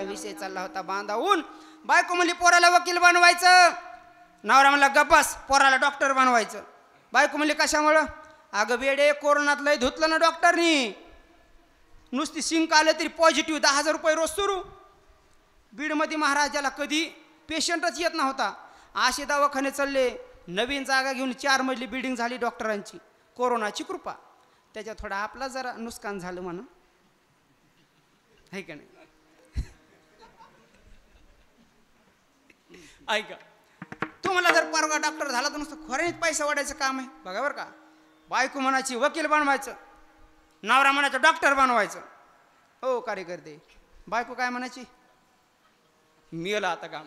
आपला विषय चालला होता बांधावून. बायको म्हणली पोराला वकील बनवायचं. नवरा म्हणला गप्पास, पोराला डॉक्टर बनवायचं. बायको म्हणली कशामुळं? अगं बेडे, कोरोनात लय धुतलं ना डॉक्टरनी. नुसती शिंक आलं तरी पॉझिटिव्ह, 10,000 रुपये रोज सुरू. बीडमध्ये महाराजाला कधी पेशंटच येत नव्हता. असे दवाखाने चालले. नवीन जागा घेऊन 4 मजली बिल्डिंग झाली डॉक्टरांची. कोरोनाची कृपा. त्याच्यात थोडा आपला जरा नुकसान झालं म्हणून, आहे का नाही? ऐका, तुम्हाला जर परवा डॉक्टर झाला तर नुसतं खोऱ्यानेच पैसा वाढायचं काम आहे बघा बरं का. बायको म्हणायची वकील बनवायचं, नवरा म्हणायचं डॉक्टर बनवायचं. हो कार्यकर्ते, बायको काय म्हणायची? मेलं आता काम.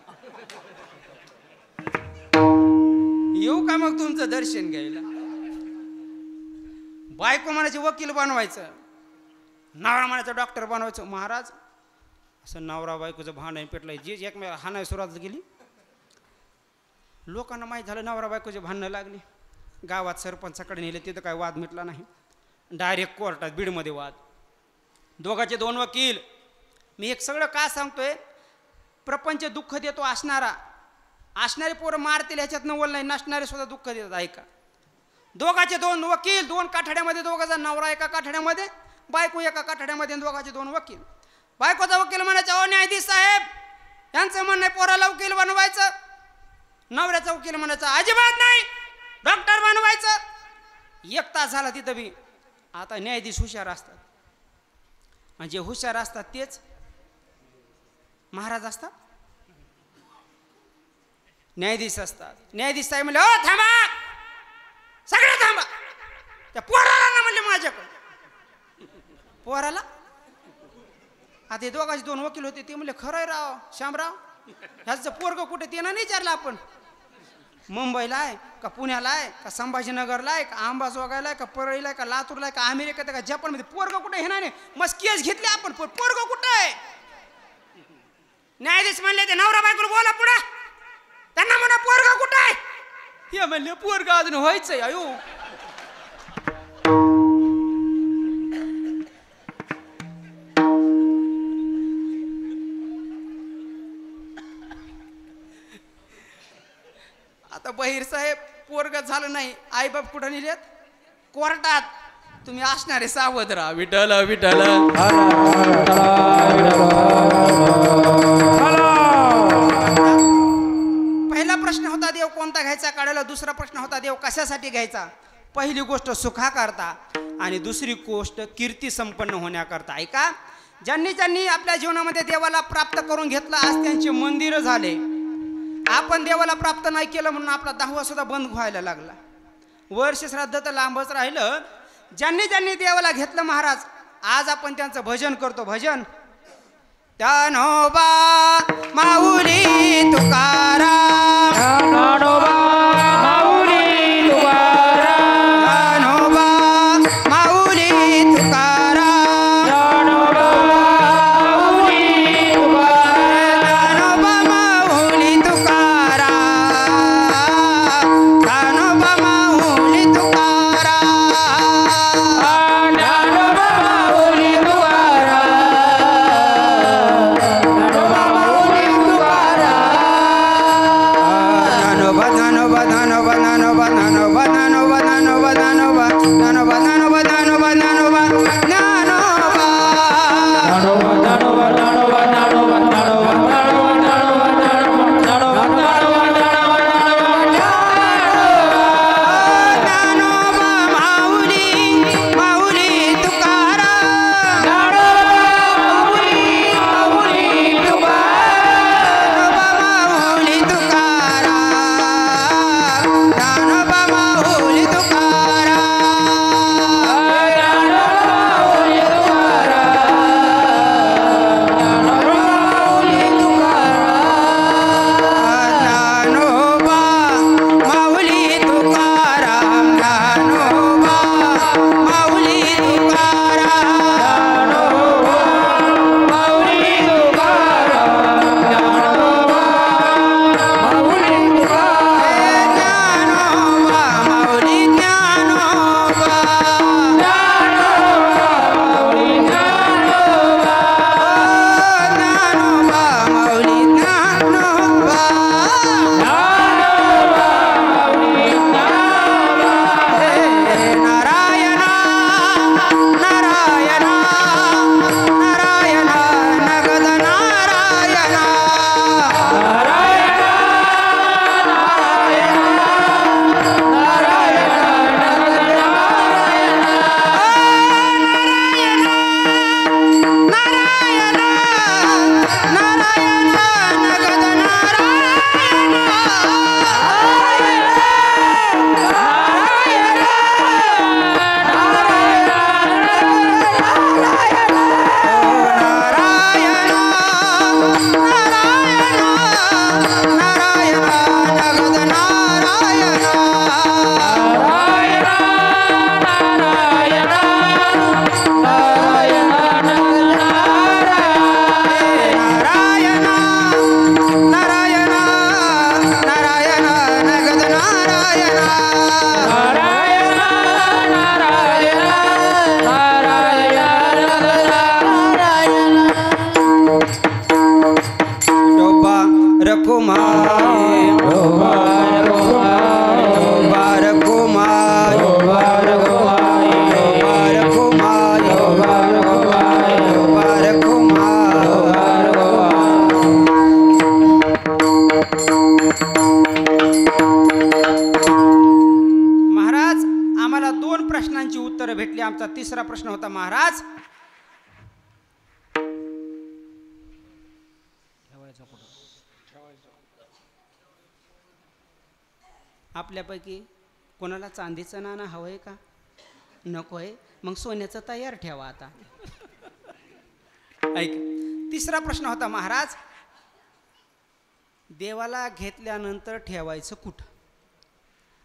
येऊ का मग तुमचं दर्शन घ्यायला? बायको म्हणायची वकील बनवायचं, नवरा म्हणायचं डॉक्टर बनवायचं. महाराज असं नवरा बायकोचं भांडण पेटलंय, जे एकमेकाला हाणायला सुरुवात केली. लोकांना माहीत झालं नवरा बायकोचे भांडणं लागली. गावात सरपंचाकडे नेले, तिथं काय वाद मिटला नाही. डायरेक्ट कोर्टात बीडमध्ये वाद. दोघाचे 2 वकील. मी एक सगळं का सांगतोय? प्रपंच दुःख देतो असणारे पोरं मारतील ह्याच्यात नवल नाही, नसणारे सुद्धा दुःख देतात. ऐका, दोघाचे 2 वकील, 2 काठड्यामध्ये, दोघाचा नवरा एका काठड्यामध्ये, बायको एका काठड्यामध्ये, दोघाचे 2 वकील. बायकोचा वकील म्हणायचा ओ न्यायाधीश साहेब, यांचं म्हणणं आहे पोराला वकील बनवायचं. नवऱ्याचा वकील म्हणायचा अजिबात नाही, डॉक्टर बनवायचं. 1 तास झाला तिथं बी. आता न्यायाधीश हुशार असतात, आणि जे हुशार असतात तेच महाराज असतात, न्यायाधीश असतात. न्यायाधीश साहेब म्हणले ओ थांबा, सगळं थांबा. त्या पोराला ना म्हणले माझ्याकडे. पोराला? आता हे दोघांचे 2 वकील होते. ते म्हणले खरंय राव श्यामराव, ह्याचं पोरग कुठे ते ना विचारलं आपण. मुंबईला आहे का, पुण्याला आहे का, संभाजीनगरला आहे का, अंबाजोगाईला आहे का, परळीला आहे का, लातूरला आहे का, अमेरिकेत आहे का, जपानमध्ये? पोरग कुठे हे नाही. मस्त केस घेतले आपण, पोरग कुठे आहे? न्यायाधीश म्हणले ते नवरा बायकोला बोला पुढे. त्यांना म्हणा पोरग कुठे आहे? हे म्हणले पोरग अजून व्हायचंय. अयो, आता बहीर साहेब पोरग झालं नाही, आईबाप कुठं नेलेत? कोर्टात. तुम्ही असणारे सावध राहा. विठ्ठल विठ्ठल. पहिला प्रश्न होता देव कोणता घ्यायचा काढायला. दुसरा प्रश्न होता देव कशासाठी घ्यायचा. पहिली गोष्ट सुखाकरता आणि दुसरी गोष्ट कीर्ती संपन्न होण्याकरता. ऐका, ज्यांनी ज्यांनी आपल्या जीवनामध्ये देवाला प्राप्त करून घेतलं आज त्यांचे मंदिर झाले. आपण देवाला प्राप्त नाही केलं म्हणून आपला 10वा सुद्धा बंद व्हायला लागला. वर्ष श्राद्ध तर लांबच राहिलं. ज्यांनी ज्यांनी देवाला घेतलं महाराज, आज आपण त्यांचं भजन करतो. भजन ज्ञानोबा माऊली तुकाराम, ज्ञानोबा माऊली तुकाराम, ज्ञानोबा माऊली तुकाराम, ज्ञानोबा माऊली तुकाराम, ज्ञानोबा माऊली तुकाराम, ज्ञानोबा माऊली तुकाराम, ज्ञानोबा माऊली तुकाराम, ज्ञानोबा माऊली तुकाराम. ज्ञानोबा 2 प्रश्नांची उत्तरं भेटली. आमचा तिसरा प्रश्न होता महाराज, आपल्यापैकी कोणाला चांदीचं नाणं हवंय का? नको आहे, मग सोन्याचं तयार ठेवा. आता ऐक, तिसरा प्रश्न होता महाराज, देवाला घेतल्यानंतर ठेवायचं कुठं?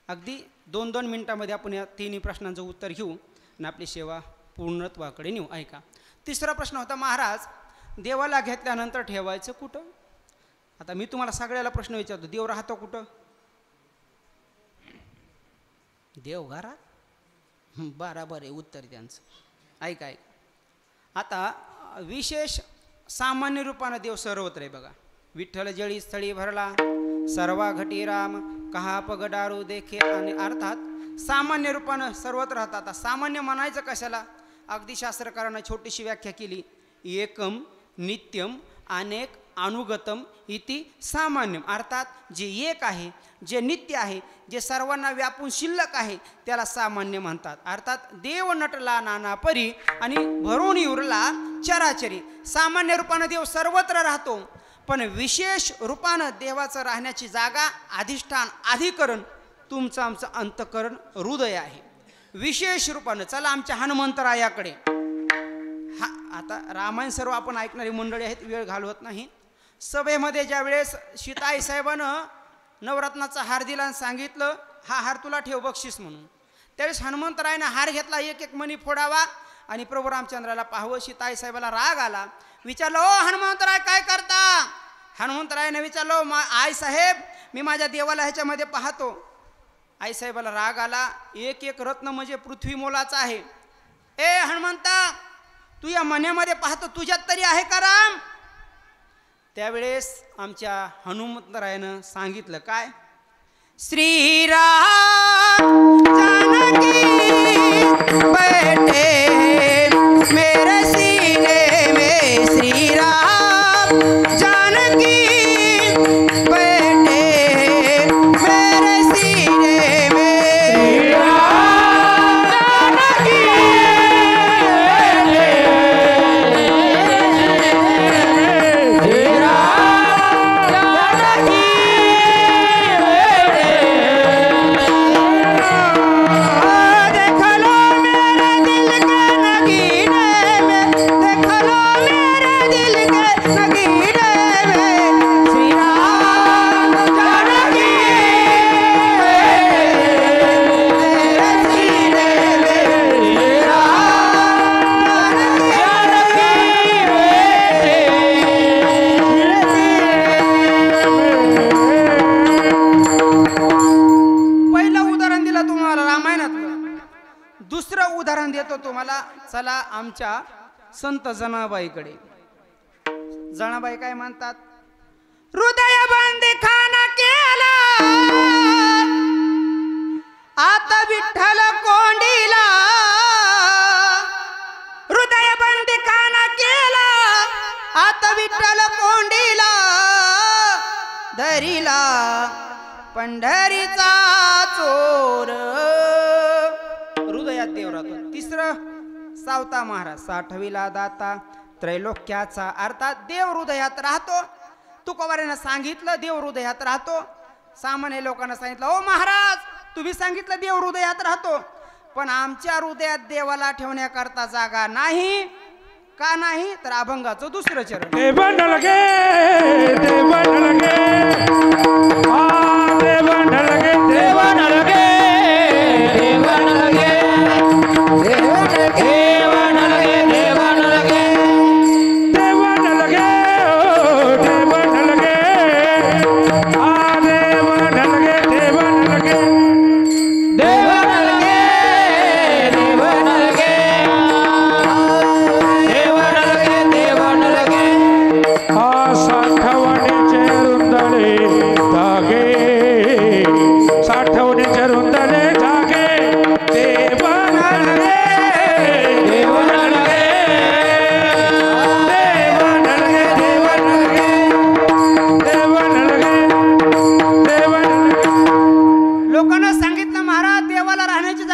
अगदी 2-2 मिनिटामध्ये आपण या 3 प्रश्नांचं उत्तर घेऊ आणि आपली सेवा पूर्णत्वाकडे नेऊ. ऐका, तिसरा प्रश्न होता महाराज, देवाला घेतल्यानंतर ठेवायचं कुठं? आता मी तुम्हाला सगळ्याला प्रश्न विचारतो, देव राहतो कुठं? देवघरात? बराबर आहे उत्तर त्यांचं. ऐका ऐक, आता विशेष सामान्य रूपानं देव सर्वत्र आहे बघा. विठ्ठल जळी स्थळी भरला, सर्वा घटी राम, कहा पगडारू देखे. आणि अर्थात सामान्य रूपानं सर्वत्र राहतात. आता सामान्य म्हणायचं कशाला? अगदी शास्त्रकारांना छोटीशी व्याख्या केली, एकम नित्यम अनेक अनुगतम इति सामान्यम. अर्थात जे एक आहे, जे नित्य आहे, जे सर्वांना व्यापून शिल्लक आहे, त्याला सामान्य म्हणतात. अर्थात देव नटला नाना परी आणि भरून उरला चराचरी. सामान्य रूपानं देव सर्वत्र राहतो, पण विशेष रूपानं देवाचं राहण्याची जागा, अधिष्ठान, अधिकरण तुमचं आमचं अंतकरण हृदय आहे. विशेष रूपानं चला आमच्या हनुमंतरायाकडे. आता रामायण सर्व आपण ऐकणारी मंडळी आहेत, वेळ घालवत नाही. सभेमध्ये ज्या वेळेस सीताई साहेबानं नवरत्नाचा हार दिला आणि सांगितलं, हा हार तुला ठेव बक्षीस म्हणून, त्यावेळेस हनुमंतरायानं हार घेतला, एक मणी फोडावा आणि प्रभू रामचंद्राला पाहावं. सीताई साहेबाला राग आला, विचारलं, ओ हनुमंतराय काय करता? हनुमंतरायाने विचारलं, आई साहेब मी माझ्या देवाला ह्याच्यामध्ये पाहतो. आई साहेबाला राग आला, एक रत्न म्हणजे पृथ्वी मोलाचा आहे. ए हनुमंता, तू या मण्यामध्ये पाहतो, तुझ्यात तरी आहे का राम? त्यावेळेस आमच्या हनुमंतरायानं सांगितलं काय? श्रीराम जानकी बैठे मेरे सीने में, श्रीराम जानकी बैठे मेरे सीने में, श्रीराम जानकी चला आमच्या संत जनाबाईकडे. जनाबाई काय म्हणतात? हृदय बंदी खाना केला आता विठ्ठल कोंडीला, हृदय बंदी खाना केला आता विठ्ठल कोंडीला, धरीला पंढरीचा चोर. हृदयात देव राहतो. तिसरं सावता महाराज, साठविला दाता त्रैलोक्याचा. अर्थात देव हृदयात राहतो. तुकोबारानं सांगितलं देव हृदयात राहतो. सामान्य लोकांना सांगितलं, ओ महाराज तुम्ही सांगितलं देव हृदयात राहतो, पण आमच्या हृदयात देवाला ठेवण्याकरता जागा नाही. का नाही? तर अभंगाचं दुसरं चरण. साठवणीचे रुंदळे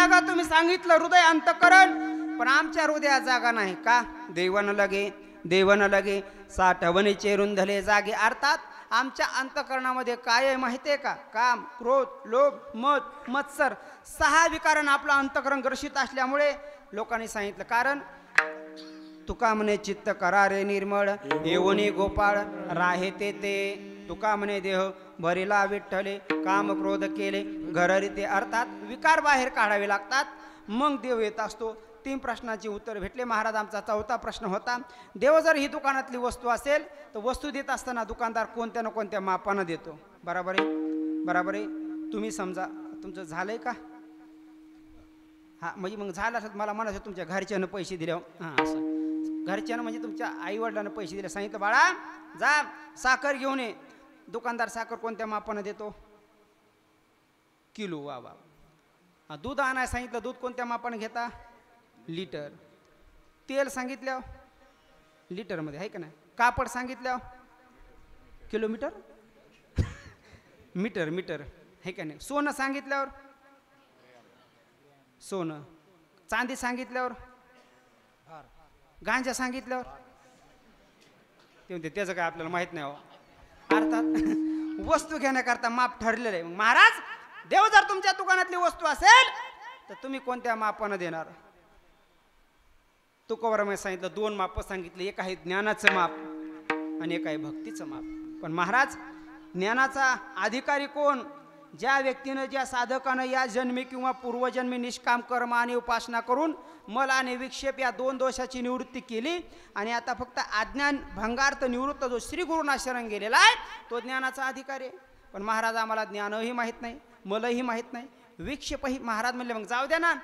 जागा तुम्ही सांगितलं हृदय अंतकरण, पण आमच्या हृदयात जागा नाही का? देवन लगे साठवणे चेरून धले जागे. अर्थात आमच्या अंतकरणामध्ये काय आहे माहिती आहे का? काम, क्रोध, लोभ, मद, मत्सर 6 विकारांना आपलं अंतकरण ग्रसित असल्यामुळे लोकांनी सांगितलं. कारण तुका म्हणे चित्त करारे निर्मळ येवनी गोपाळ राहे ते तुका म्हणे देह भरिला विठ्ठले काम क्रोध केले घररिते. अर्थात विकार बाहेर काढावे लागतात, मग देव येत असतो. 3 प्रश्नांची उत्तर भेटले महाराज. आमचा 4था प्रश्न होता, देव जर ही दुकानातली वस्तू असेल तर वस्तू देत असताना दुकानदार कोणत्या ना कोणत्या मापानं देतो. बरोबर आहे. तुम्ही समजा तुमचं झालंय का? हां, म्हणजे मग झालं असं मला म्हणायचं तुमच्या घरच्यानं पैसे दिले. हां, असं घरच्यानं म्हणजे तुमच्या आईवडिलांना पैसे दिले. सांगितलं बाळा जा साखर घेऊन ये. दुकानदार साखर कोणत्या मापानं देतो? किलो. वा. दूध आणायला सांगितलं, दूध कोणत्या मापानं घेता? लिटर. तेल सांगितल्यावर लिटरमध्ये आहे का नाही? कापड सांगितल्यावर किलोमीटर मीटर आहे का नाही? सोनं सांगितल्यावर सोनं. चांदी सांगितल्यावर गांजा सांगितल्यावर ते म्हणते त्याचं काय आपल्याला माहित नाही हो. अर्थात वस्तू घेण्याकरता माप ठरलेलं आहे. मग महाराज देव जर तुमच्या दुकानातली वस्तू असेल तर तुम्ही कोणत्या मापानं देणार? तुकोबारामाने सांगितलं 2 माप सांगितले. एक आहे ज्ञानाचं माप आणि एक आहे भक्तीचं माप. पण महाराज ज्ञानाचा अधिकारी कोण? ज्या व्यक्तीनं, ज्या साधकानं या जन्मी किंवा पूर्वजन्मी निष्काम कर्म आणि उपासना करून मल आणि विक्षेप या 2 दोषाची निवृत्ती केली आणि आता फक्त अज्ञान भंगार्थ निवृत्त जो श्री गुरुना शरण गेलेला आहे तो ज्ञानाचा अधिकारी आहे. पण महाराज आम्हाला ज्ञानही माहीत नाही, मलही माहीत नाही, विक्षेपही. महाराज म्हणले मग जाऊ द्या ना,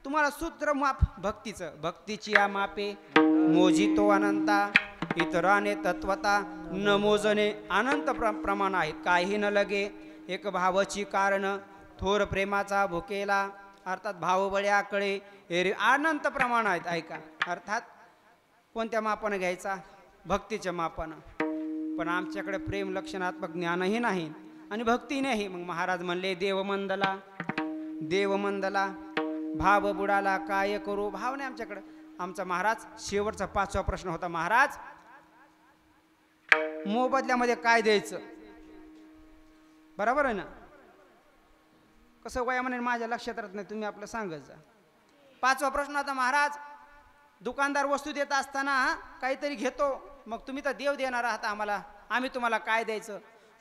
तुम्हाला सूत्र माप भक्तीचं. भक्तीची या मापे मोजितो अनंता इतराने तत्वता न मोजणे अनंत प्रमाण आहेत. काही न लगे एक भावाची कारण थोर प्रेमाचा भुकेला. अर्थात भावबळ्याकडे अनंत प्रमाण आहेत. ऐका, अर्थात कोणत्या मापानं घ्यायचा? भक्तीच्या मापानं. पण आमच्याकडे प्रेम लक्षणात्मक ज्ञानही नाही आणि भक्ती नाही. मग महाराज म्हणले देवमंदला भाव बुडाला काय करू? भाव नाही आमच्याकडे. आमचा महाराज शेवटचा 5वा प्रश्न होता, महाराज मोबदल्यामध्ये काय द्यायचं? बरोबर आहे ना? कसं वयामाने माझ्या लक्षात राहत नाही, तुम्ही आपलं सांगत जा. 5वा प्रश्न होता, महाराज दुकानदार वस्तू देत असताना काहीतरी घेतो, मग तुम्ही तर देव देणार आहात आम्हाला, आम्ही तुम्हाला काय द्यायचं?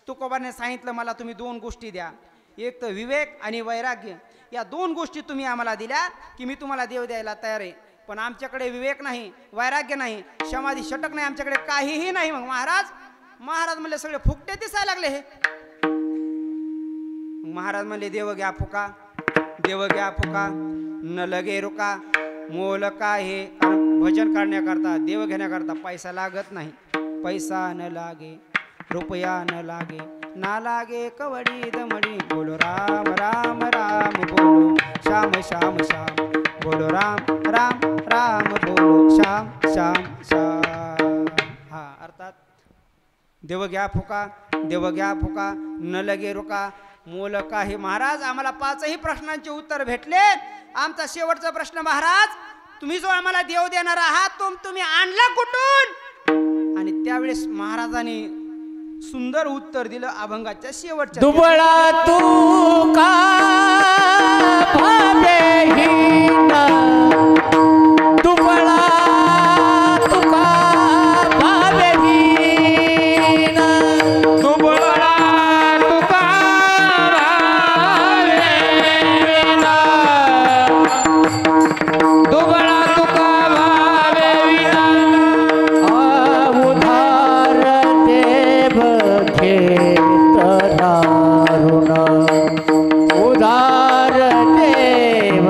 तुकोबाने सांगितलं मला तुम्ही 2 गोष्टी द्या, एक तर विवेक आणि वैराग्य. या 2 गोष्टी तुम्ही आम्हाला दिल्या की मी तुम्हाला देव द्यायला तयार आहे. पण आमच्याकडे विवेक नाही, वैराग्य नाही, समाधी षटक नाही, आमच्याकडे काहीही नाही. मग महाराज म्हणले सगळे फुकटे दिसायला लागले हे. महाराज म्हणले देव घ्या फुका न लगे रुका मोल का हे. कारण भजन करण्याकरता, देव घेण्याकरता पैसा लागत नाही. पैसा न लागे, रुपया न लागे, ना लागे कवडी दमडी. बोलो राम राम राम बोलो श्याम श्याम श्याम. बोलो राम राम राम बोलो श्याम श्याम श्याम. हा, अर्थात देव घ्या फुका न लगे रुका मोल काही. महाराज आम्हाला 5ही प्रश्नांचे उत्तर भेटले. आमचा शेवटचा प्रश्न, महाराज तुम्ही जो आम्हाला देव देणार आहात तुम्ही आणला कुठून? आणि त्यावेळेस महाराजांनी सुंदर उत्तर दिलं अभंगाच्या शेवटच्या. दुबळा तू का भावेहीन, दुबळा तू का भावेहीन, दुबळा तू का भावेहीन, दुबळा तू का भावेहीन. उधार देव घेत दारुण, उधार देव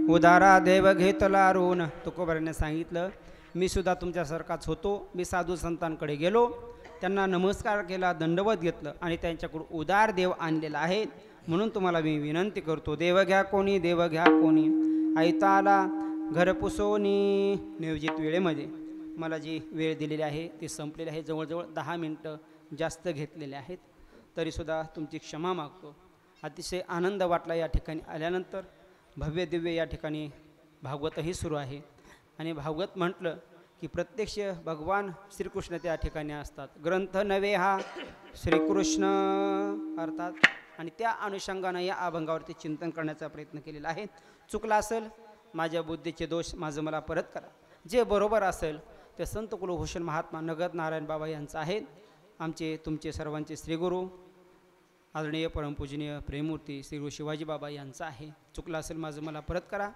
उदारा देव घेतला ऋण. तुकोबाराने सांगितलं मी सुद्धा तुमच्यासारखाच होतो. मी साधू संतांकडे गेलो, त्यांना नमस्कार केला, दंडवत घेतलं आणि त्यांच्याकडून उदार देव आणलेला आहे. म्हणून तुम्हाला मी विनंती करतो, देव घ्या कोणी, देव घ्या कोणी. ऐताला घर पुसोनी. नियोजित वेळेमध्ये मला जी वेळ दिलेली आहे ती संपलेली आहे. जवळजवळ 10 मिनटं जास्त घेतलेले आहेत, तरीसुद्धा तुमची क्षमा मागतो. अतिशय आनंद वाटला या ठिकाणी आल्यानंतर. भव्य दिव्य या ठिकाणी भागवतही सुरू आहे आणि भागवत म्हटलं की प्रत्यक्ष भगवान श्रीकृष्ण त्या ठिकाणी असतात. ग्रंथ नव्हे हा श्रीकृष्ण अर्थात. आणि त्या अनुषंगानं या अभंगावरती चिंतन करण्याचा प्रयत्न केलेला आहे. चुकला असेल माझ्या बुद्धीचे दोष माझं मला परत करा. जे बरोबर असेल ते संत कुलभूषण महात्मा नगद नारायण बाबा यांचं आहे. आमचे तुमचे सर्वांचे श्रीगुरू आदरणीय परमपूजनीय प्रेममूर्ती श्री गुरु शिवाजी बाबा यांचं आहे. चुकलं असेल माझं मला परत करा.